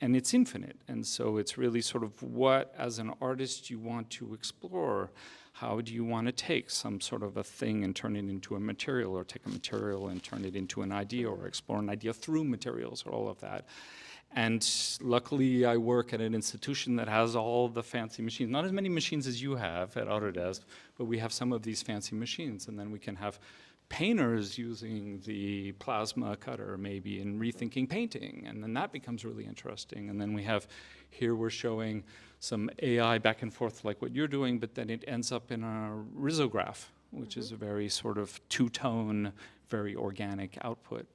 it's infinite. And so it's really sort of what, as an artist, you want to explore. How do you want to take some sort of a thing and turn it into a material, or take a material and turn it into an idea, or explore an idea through materials, or all of that. And luckily, I work at an institution that has all the fancy machines. Not as many machines as you have at Autodesk, but we have some of these fancy machines. And then we can have painters using the plasma cutter maybe and rethinking painting. And then that becomes really interesting. And then here we're showing some AI back and forth like what you're doing, but then it ends up in a risograph, which is a very sort of two-tone, very organic output.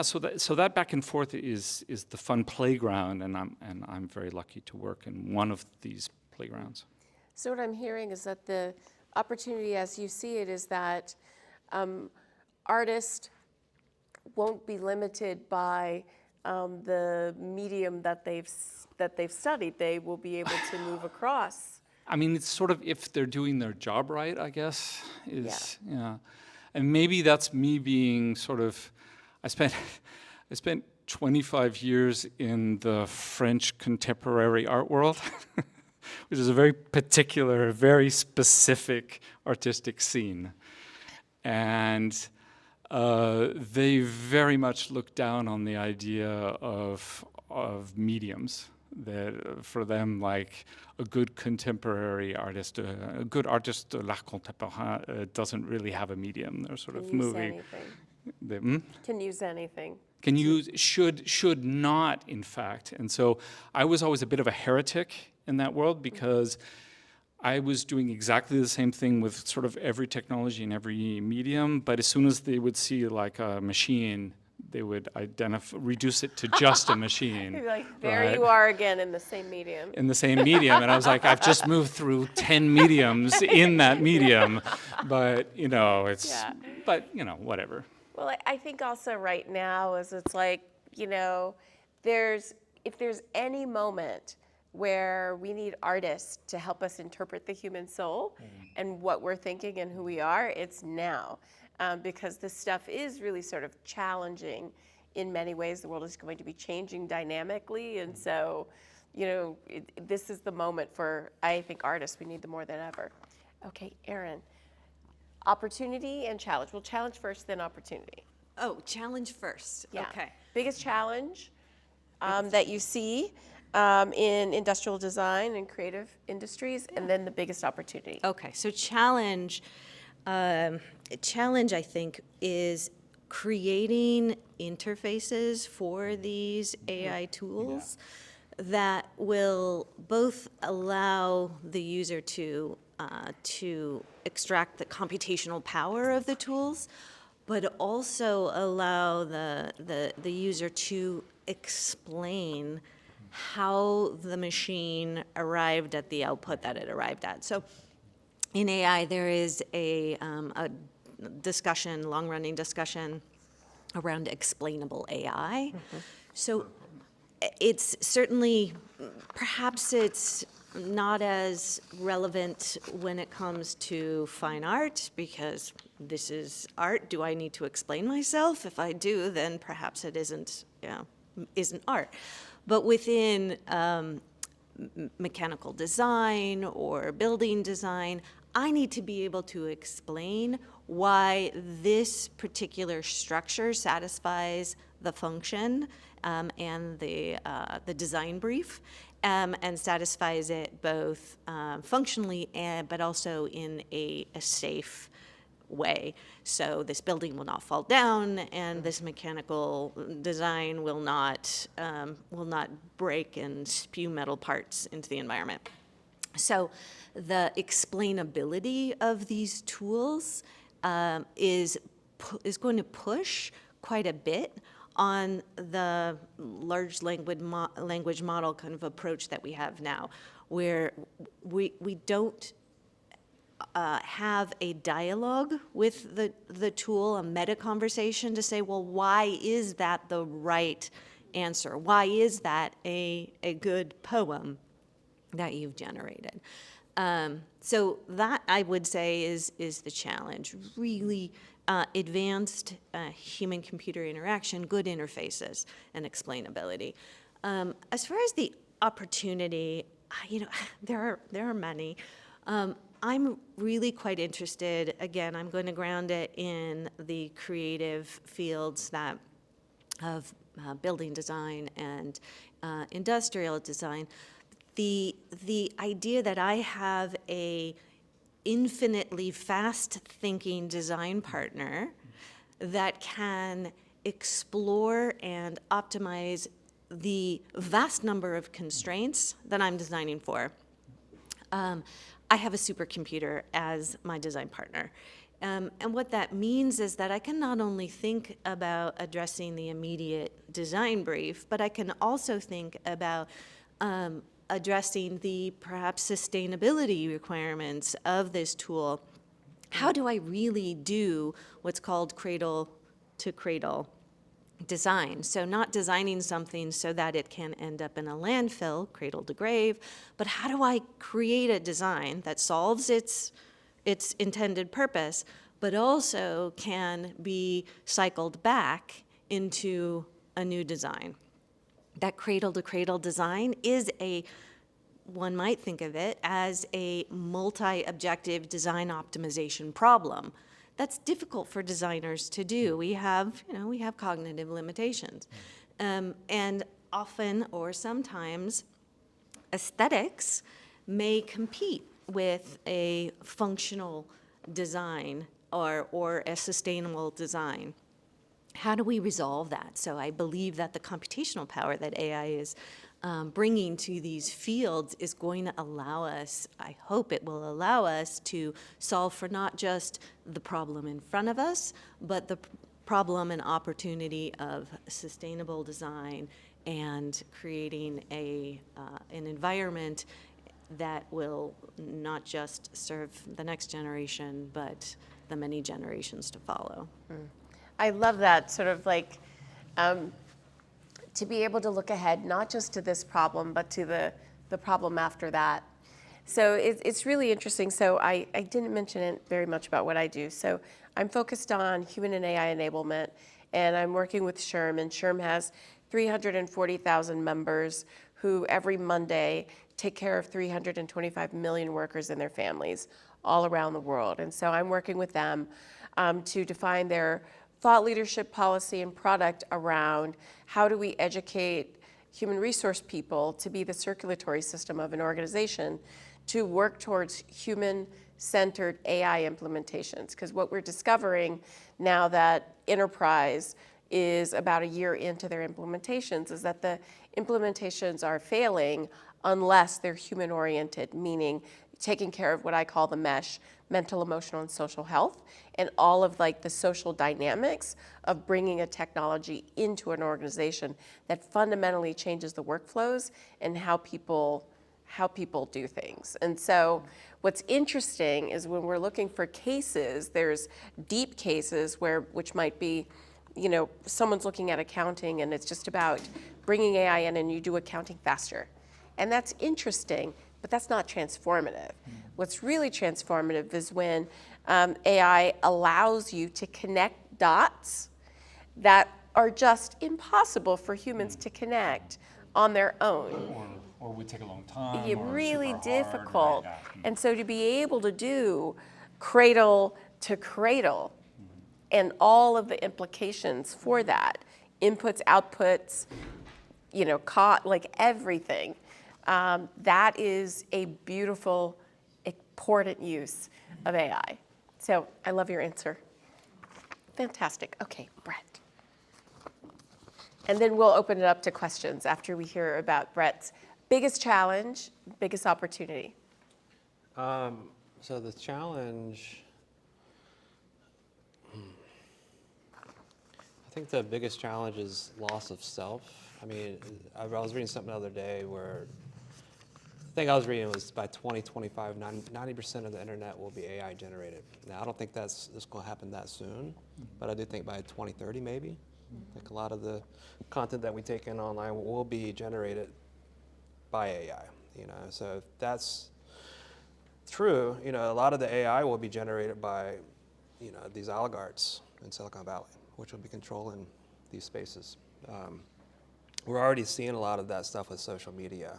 So that back and forth is the fun playground, and I'm very lucky to work in one of these playgrounds. So what I'm hearing is that the opportunity, as you see it, is that artists won't be limited by the medium that they've studied. They will be able to move across. I mean, it's sort of if they're doing their job right, I guess, yeah. And maybe that's me being sort of, I spent 25 years in the French contemporary art world, which is a very particular, very specific artistic scene. And they very much look down on the idea of mediums. That for them, like a good contemporary artist, a good artist de l'art contemporain doesn't really have a medium. They're sort of moving. Can use anything. Can use, should not, in fact. And so I was always a bit of a heretic in that world because I was doing exactly the same thing with sort of every technology and every medium, but as soon as they would see like a machine, they would reduce it to just a machine. You're like, there you are again in the same medium. In the same medium, and I was like, I've just moved through 10 mediums in that medium, but but whatever. Well, I think also right now is it's like, if there's any moment where we need artists to help us interpret the human soul and what we're thinking and who we are, it's now. Because this stuff is really sort of challenging in many ways. The world is going to be changing dynamically. And so, this is the moment for, I think, artists. We need them more than ever. Okay, Erin. Opportunity and challenge. We'll challenge first, then opportunity. Oh, challenge first. Yeah. Okay. Biggest challenge that you see in industrial design and creative industries, and then the biggest opportunity. Okay, so challenge, I think, is creating interfaces for these AI tools that will both allow the user to extract the computational power of the tools, but also allow the user to explain how the machine arrived at the output that it arrived at. So in AI, there is a discussion, long-running discussion around explainable AI. So it's certainly, perhaps it's not as relevant when it comes to fine art, because this is art. Do I need to explain myself? If I do, then perhaps it isn't art. But within mechanical design or building design, I need to be able to explain why this particular structure satisfies the function and the design brief, and satisfies it both functionally but also in a safe way. So this building will not fall down, and this mechanical design will not break and spew metal parts into the environment. So the explainability of these tools is going to push quite a bit on the large language model kind of approach that we have now, where we don't have a dialogue with the tool, a meta conversation to say, well, why is that the right answer? Why is that a good poem that you've generated? So that, I would say, is the challenge. Really advanced human-computer interaction, good interfaces, and explainability. As far as the opportunity, there are many. I'm really quite interested, again, I'm going to ground it in the creative fields of building design and industrial design. The idea that I have a infinitely fast-thinking design partner that can explore and optimize the vast number of constraints that I'm designing for. I have a supercomputer as my design partner. And what that means is that I can not only think about addressing the immediate design brief, but I can also think about addressing the perhaps sustainability requirements of this tool. How do I really do what's called cradle to cradle design. So not designing something so that it can end up in a landfill, cradle to grave, but how do I create a design that solves its intended purpose, but also can be cycled back into a new design. That cradle-to-cradle design is one might think of it as a multi-objective design optimization problem. That's difficult for designers to do. We have cognitive limitations. And often or sometimes aesthetics may compete with a functional design or a sustainable design. How do we resolve that? So I believe that the computational power that AI is bringing to these fields is going to allow us, I hope it will allow us to solve for not just the problem in front of us, but the problem and opportunity of sustainable design and creating an environment that will not just serve the next generation, but the many generations to follow. I love that, sort of like to be able to look ahead, not just to this problem, but to the problem after that. So it's really interesting. So I didn't mention it very much about what I do. So I'm focused on human and AI enablement, and I'm working with SHRM, and SHRM has 340,000 members who every Monday take care of 325 million workers and their families all around the world. And so I'm working with them to define their thought leadership policy and product around how do we educate human resource people to be the circulatory system of an organization to work towards human-centered AI implementations. Because what we're discovering now that enterprise is about a year into their implementations is that the implementations are failing unless they're human-oriented, meaning taking care of what I call the mesh, mental, emotional, and social health, and all of like the social dynamics of bringing a technology into an organization that fundamentally changes the workflows and how people do things. And so what's interesting is when we're looking for cases, there's deep cases which might be, someone's looking at accounting and it's just about bringing AI in and you do accounting faster. And that's interesting, but that's not transformative. What's really transformative is when AI allows you to connect dots that are just impossible for humans to connect on their own. Or would take a long time. It's or really super hard, difficult. right? And so to be able to do cradle to cradle and all of the implications for that, inputs, outputs, like everything, that is a beautiful, important use of AI. So I love your answer. Fantastic. Okay, Brett. And then we'll open it up to questions after we hear about Brett's biggest challenge, biggest opportunity. So the challenge, I think the biggest challenge is loss of self. I mean, I was reading something the other day where the thing I was reading was by 2025, 90% of the internet will be AI generated. Now, I don't think it's going to happen that soon, but I do think by 2030 maybe. Like a lot of the content that we take in online will be generated by AI, So if that's true, a lot of the AI will be generated by, these oligarchs in Silicon Valley, which will be controlling these spaces. We're already seeing a lot of that stuff with social media.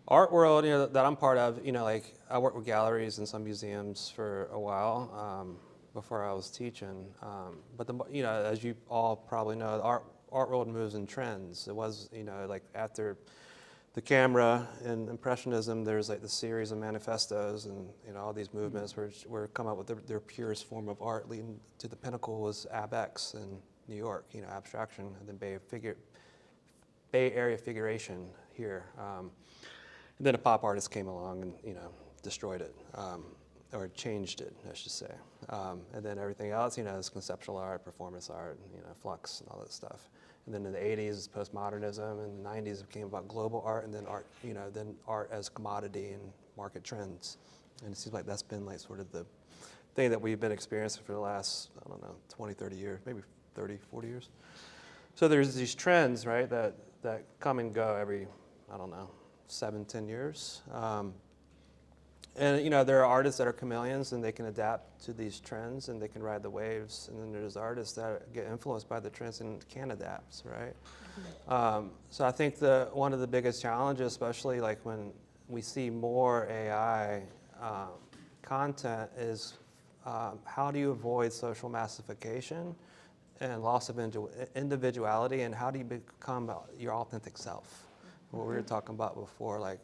Art world, that I'm part of, like I worked with galleries and some museums for a while before I was teaching. But as you all probably know, the art world moves in trends. It was, like after the camera and Impressionism, there's like the series of manifestos and all these movements were come up with their purest form of art, leading to the pinnacle was AbX in New York, abstraction, and then Bay Area figuration here. And then a pop artist came along and destroyed it, or changed it, I should say. And then everything else, is conceptual art, performance art, flux and all that stuff. And then in the 80s, it's postmodernism, and the 90s it became about global art, and then art, then art as commodity and market trends. And it seems like that's been like sort of the thing that we've been experiencing for the last, 20, 30 years, maybe 30, 40 years. So there's these trends, right, that come and go every, I don't know, 7, 10 years. And you know, there are artists that are chameleons and they can adapt to these trends and they can ride the waves. And then there's artists that get influenced by the trends and can adapt, right? So I think one of the biggest challenges, especially like when we see more AI content, is how do you avoid social massification and loss of individuality, and how do you become your authentic self? What we were talking about before, like,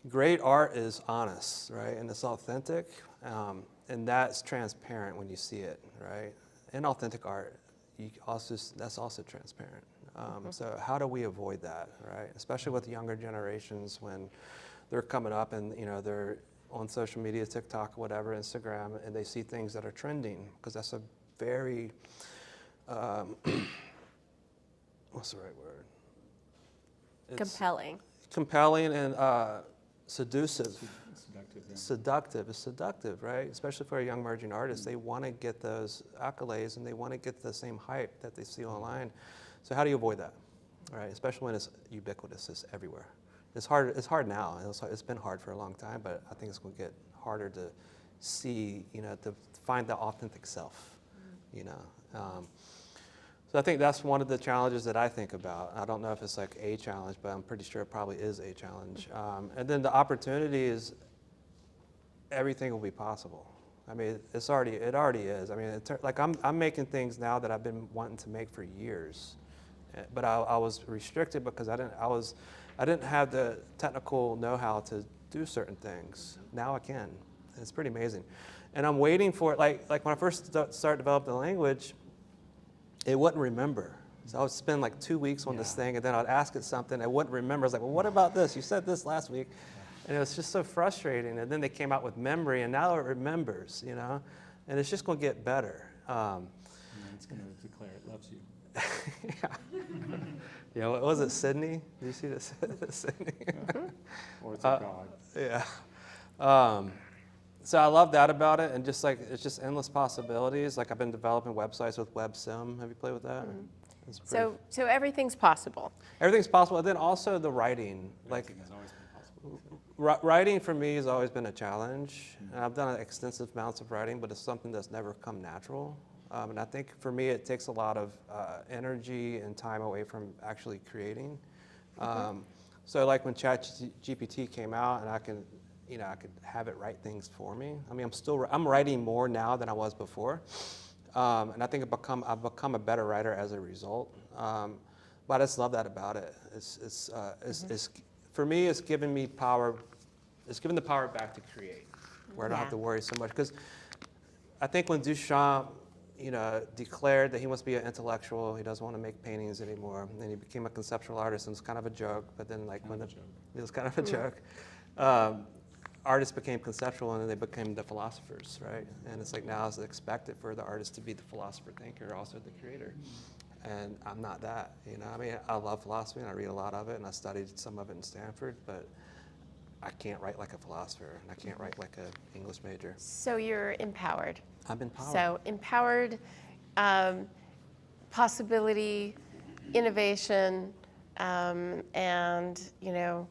great art is honest, right? And it's authentic, and that's transparent when you see it, right? Inauthentic art, that's also transparent. So how do we avoid that, right? Especially with younger generations when they're coming up and, you know, they're on social media, TikTok, whatever, Instagram, and they see things that are trending, because that's a very, what's the right word? It's compelling and seductive. Seductive, yeah. Seductive. It's seductive, right? Especially for a young emerging artist. They want to get those accolades and they want to get the same hype that they see online. So how do you avoid that, right? Especially when it's ubiquitous, it's everywhere. It's hard now. It's been hard for a long time, but I think it's going to get harder to see, you know, to find the authentic self, you know. So I think that's one of the challenges that I think about. I don't know if it's like a challenge, but I'm pretty sure it probably is a challenge. And then the opportunity is everything will be possible. I mean, it already is. I mean, like I'm making things now that I've been wanting to make for years, but I was restricted because I didn't have the technical know-how to do certain things. Now I can. It's pretty amazing. And I'm waiting for it. Like when I first started developing the language, it wouldn't remember. So I would spend like 2 weeks on this thing, and then I'd ask it something, it wouldn't remember. I was like, well, what about this? You said this last week. And it was just so frustrating. And then they came out with memory, and now it remembers, you know? And it's just going to get better. And then it's going to declare it loves you. Yeah. Yeah, what was it, Sydney? Did you see this? Sydney? Or it's a god. Yeah. So I love that about it, and just like it's just endless possibilities. Like I've been developing websites with WebSim. Have you played with that? So everything's possible. Everything's possible, and then also the writing. Like Has always been possible. writing for me has always been a challenge. And I've done extensive amounts of writing, but it's something that's never come natural. And I think for me, it takes a lot of energy and time away from actually creating. So like when ChatGPT came out, and I could have it write things for me. I mean, I'm writing more now than I was before, and I think I've become a better writer as a result. But I just love that about it. It's for me, it's given me power. It's given the power back to create, where I don't have to worry so much. Because I think when Duchamp, you know, declared that he wants to be an intellectual, he doesn't want to make paintings anymore, and then he became a conceptual artist, and it's kind of a joke. But then, like it was kind of a joke. Artists became conceptual, and then they became the philosophers, right? And it's like now it's expected for the artist to be the philosopher thinker, also the creator. And I'm not that, you know. I mean, I love philosophy, and I read a lot of it, and I studied some of it in Stanford, but I can't write like a philosopher, and I can't write like an English major. So you're empowered. I'm empowered. So empowered, possibility, innovation, and, you know,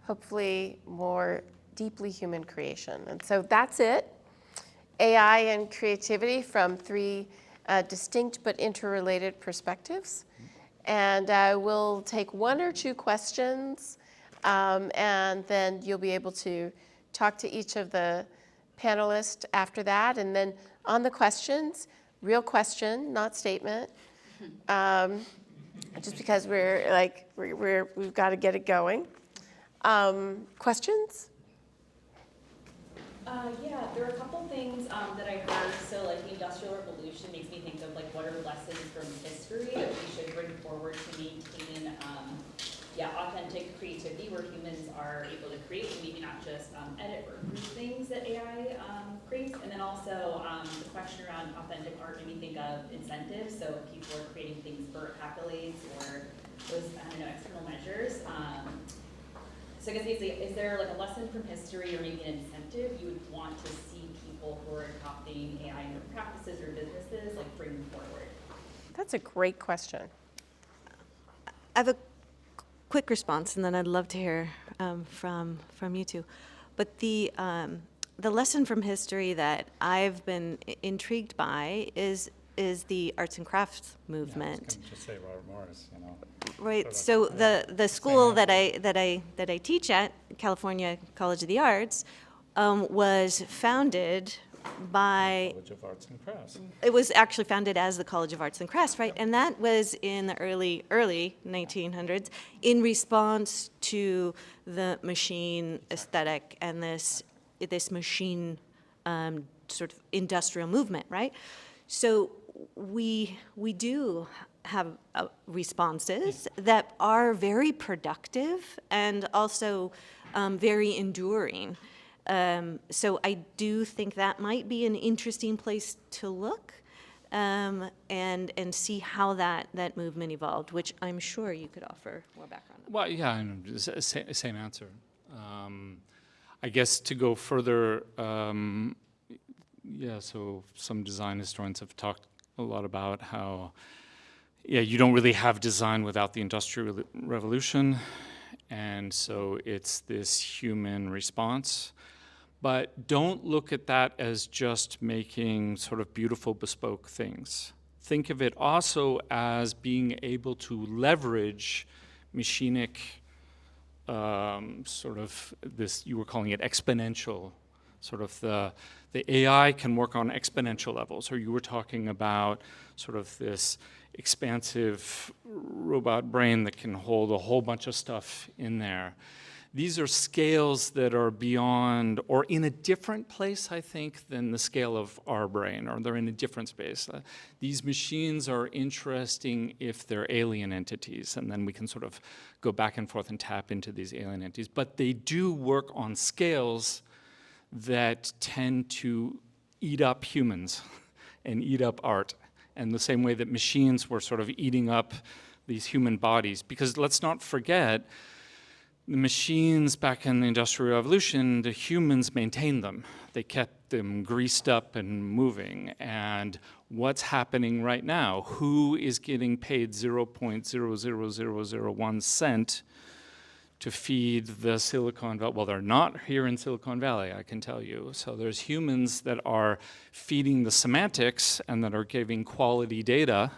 hopefully more deeply human creation. And so that's it. AI and creativity from 3 distinct but interrelated perspectives. And we'll take 1 or 2 questions, and then you'll be able to talk to each of the panelists after that. And then on the questions, real question, not statement. Just because we've got to get it going. Questions? Yeah, there are a couple things that I heard. So like the Industrial Revolution makes me think of like what are lessons from history that we should bring forward to maintain authentic creativity where humans are able to create and maybe not just edit or improve things that AI creates. And then also the question around authentic art made me think of incentives. So if people are creating things for accolades or those, external measures. So I guess basically, is there like a lesson from history or maybe an incentive you would want to see people who are adopting AI in their practices or businesses like bring forward? That's a great question. I have a quick response, and then I'd love to hear from you two. But the lesson from history that I've been intrigued by is the arts and crafts movement. I was gonna just say Robert Morris, you know. Right. Sort of, So the school that I teach at, California College of the Arts, was founded by. College of Arts and Crafts. It was actually founded as the College of Arts and Crafts, right? And that was in the early 1900s in response to the machine aesthetic and this machine sort of industrial movement, right? So we do have responses that are very productive and also very enduring. So I do think that might be an interesting place to look and see how that movement evolved, which I'm sure you could offer more background on. Well, yeah, same answer. I guess to go further, so some design historians have talked a lot about how, you don't really have design without the Industrial Revolution, and so it's this human response. But don't look at that as just making sort of beautiful, bespoke things. Think of it also as being able to leverage machinic, sort of this, you were calling it exponential, sort of the AI can work on exponential levels, or you were talking about sort of this expansive robot brain that can hold a whole bunch of stuff in there. These are scales that are beyond, or in a different place, I think, than the scale of our brain, or they're in a different space. These machines are interesting if they're alien entities, and then we can sort of go back and forth and tap into these alien entities. But they do work on scales that tend to eat up humans and eat up art, and the same way that machines were sort of eating up these human bodies. Because let's not forget, the machines back in the Industrial Revolution, the humans maintained them. They kept them greased up and moving. And what's happening right now? Who is getting paid 0.00001 cent to feed the Silicon Valley? Well, they're not here in Silicon Valley, I can tell you. So there's humans that are feeding the semantics and that are giving quality data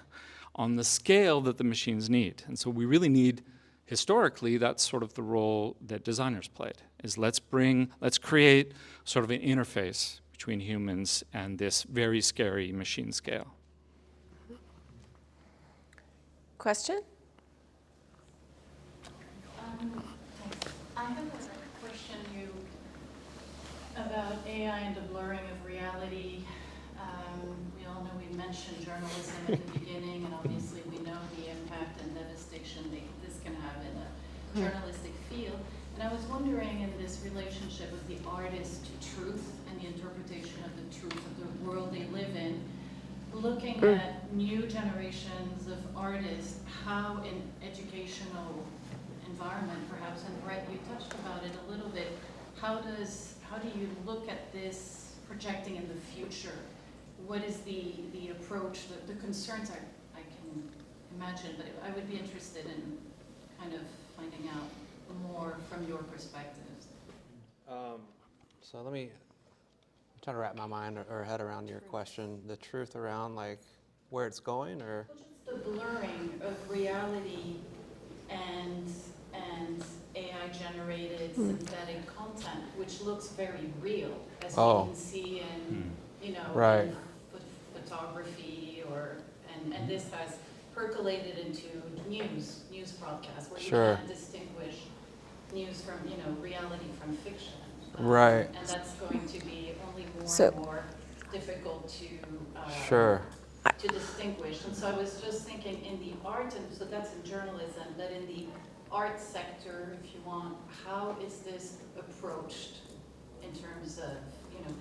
on the scale that the machines need. And so we really need, historically, that's sort of the role that designers played, is let's create sort of an interface between humans and this very scary machine scale. Question? I have a question about AI and the blurring of reality. We all know we mentioned journalism at the beginning, and obviously we know the impact and devastation this can have in a journalistic field. And I was wondering, in this relationship of the artist to truth and the interpretation of the truth of the world they live in, looking at new generations of artists, how in educational environment, perhaps, and Brett, you touched about it a little bit. How do you look at this projecting in the future? What is the approach, the concerns I can imagine, but I would be interested in kind of finding out more from your perspectives. So let me try to wrap my mind or head around your question. The truth around like where it's going, or? Well, just the blurring of reality and AI-generated synthetic content, which looks very real, as we can see in, in photography, and this has percolated into news broadcasts, where you can't distinguish news from, reality from fiction. Right. And that's going to be only more and more difficult to distinguish. And so I was just thinking in the art, and so that's in journalism, but in the art sector, if you want, how is this approached in terms of,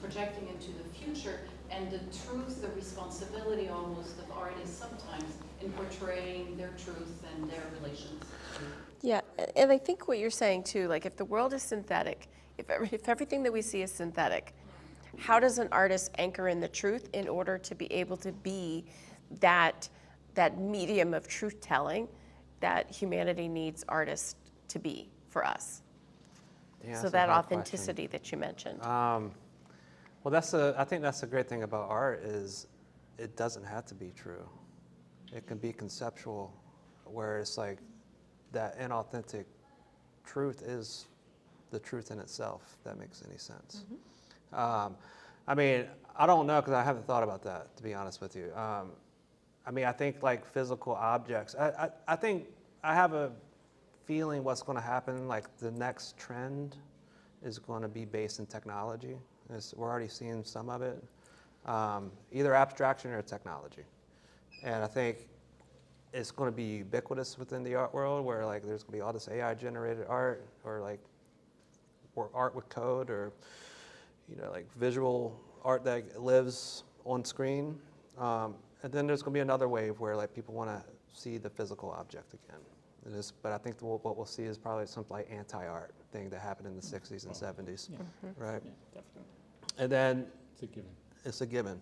projecting into the future and the truth, the responsibility almost of artists sometimes in portraying their truth and their relations? Yeah, and I think what you're saying too, like if the world is synthetic, if everything that we see is synthetic, how does an artist anchor in the truth in order to be able to be that that medium of truth telling that humanity needs artists to be for us. Yeah, So that's a that hard authenticity that you mentioned. Well, I think that's the great thing about art is it doesn't have to be true. It can be conceptual, where it's like that inauthentic truth is the truth in itself, if that makes any sense. I mean, I don't know because I haven't thought about that, to be honest with you. I mean, I think like physical objects, I think I have a feeling what's going to happen, like the next trend is going to be based in technology. We're already seeing some of it, either abstraction or technology. And I think it's going to be ubiquitous within the art world where like there's going to be all this AI generated art or art with code or, like visual art that lives on screen. And then there's going to be another wave where like people want to see the physical object again. But I think what we'll see is probably some like anti-art thing that happened in the 60s and 70s, right? Yeah, definitely. And then It's a given. it's a given.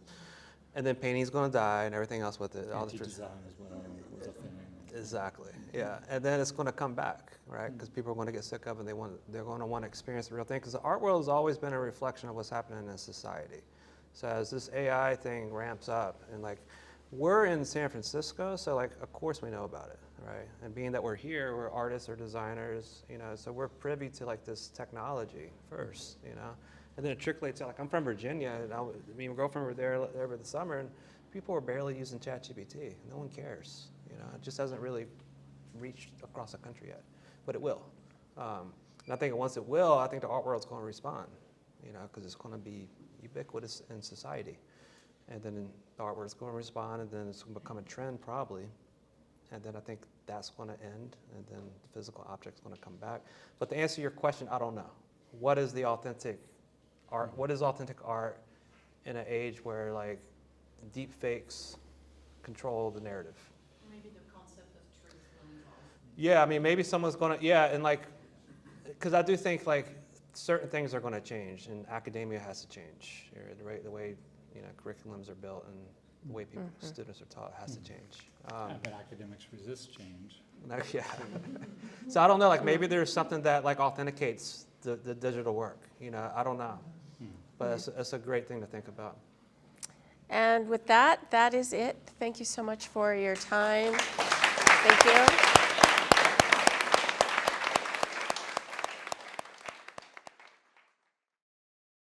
And then painting's going to die and everything else with it. All the Anti-design as well was a thing. Exactly, yeah. And then it's going to come back, right? Because people are going to get sick of it and they're going to want to experience the real thing. Because the art world has always been a reflection of what's happening in society. So as this AI thing ramps up, and like we're in San Francisco, so like of course we know about it, right? And being that we're here, we're artists or designers, so we're privy to like this technology first, And then it trickles to like I'm from Virginia, and my girlfriend were there over the summer, and people were barely using ChatGPT. No one cares, It just hasn't really reached across the country yet, but it will. And I think once it will, I think the art world's going to respond, because it's going to be ubiquitous in society, and then the art world's going to respond, and then it's going to become a trend probably, and then I think that's going to end, and then the physical object's going to come back. But to answer your question, I don't know. What is the authentic art? What is authentic art in an age where like deep fakes control the narrative? Maybe the concept of truth will evolve. Yeah, I mean, maybe someone's going to, and like, because I do think like certain things are going to change, and academia has to change. The way curriculums are built and the way students are taught has to change. But academics resist change. Yeah. So I don't know, like maybe there's something that like authenticates the digital work. I don't know. But it's a great thing to think about. And with that, that is it. Thank you so much for your time. Thank you.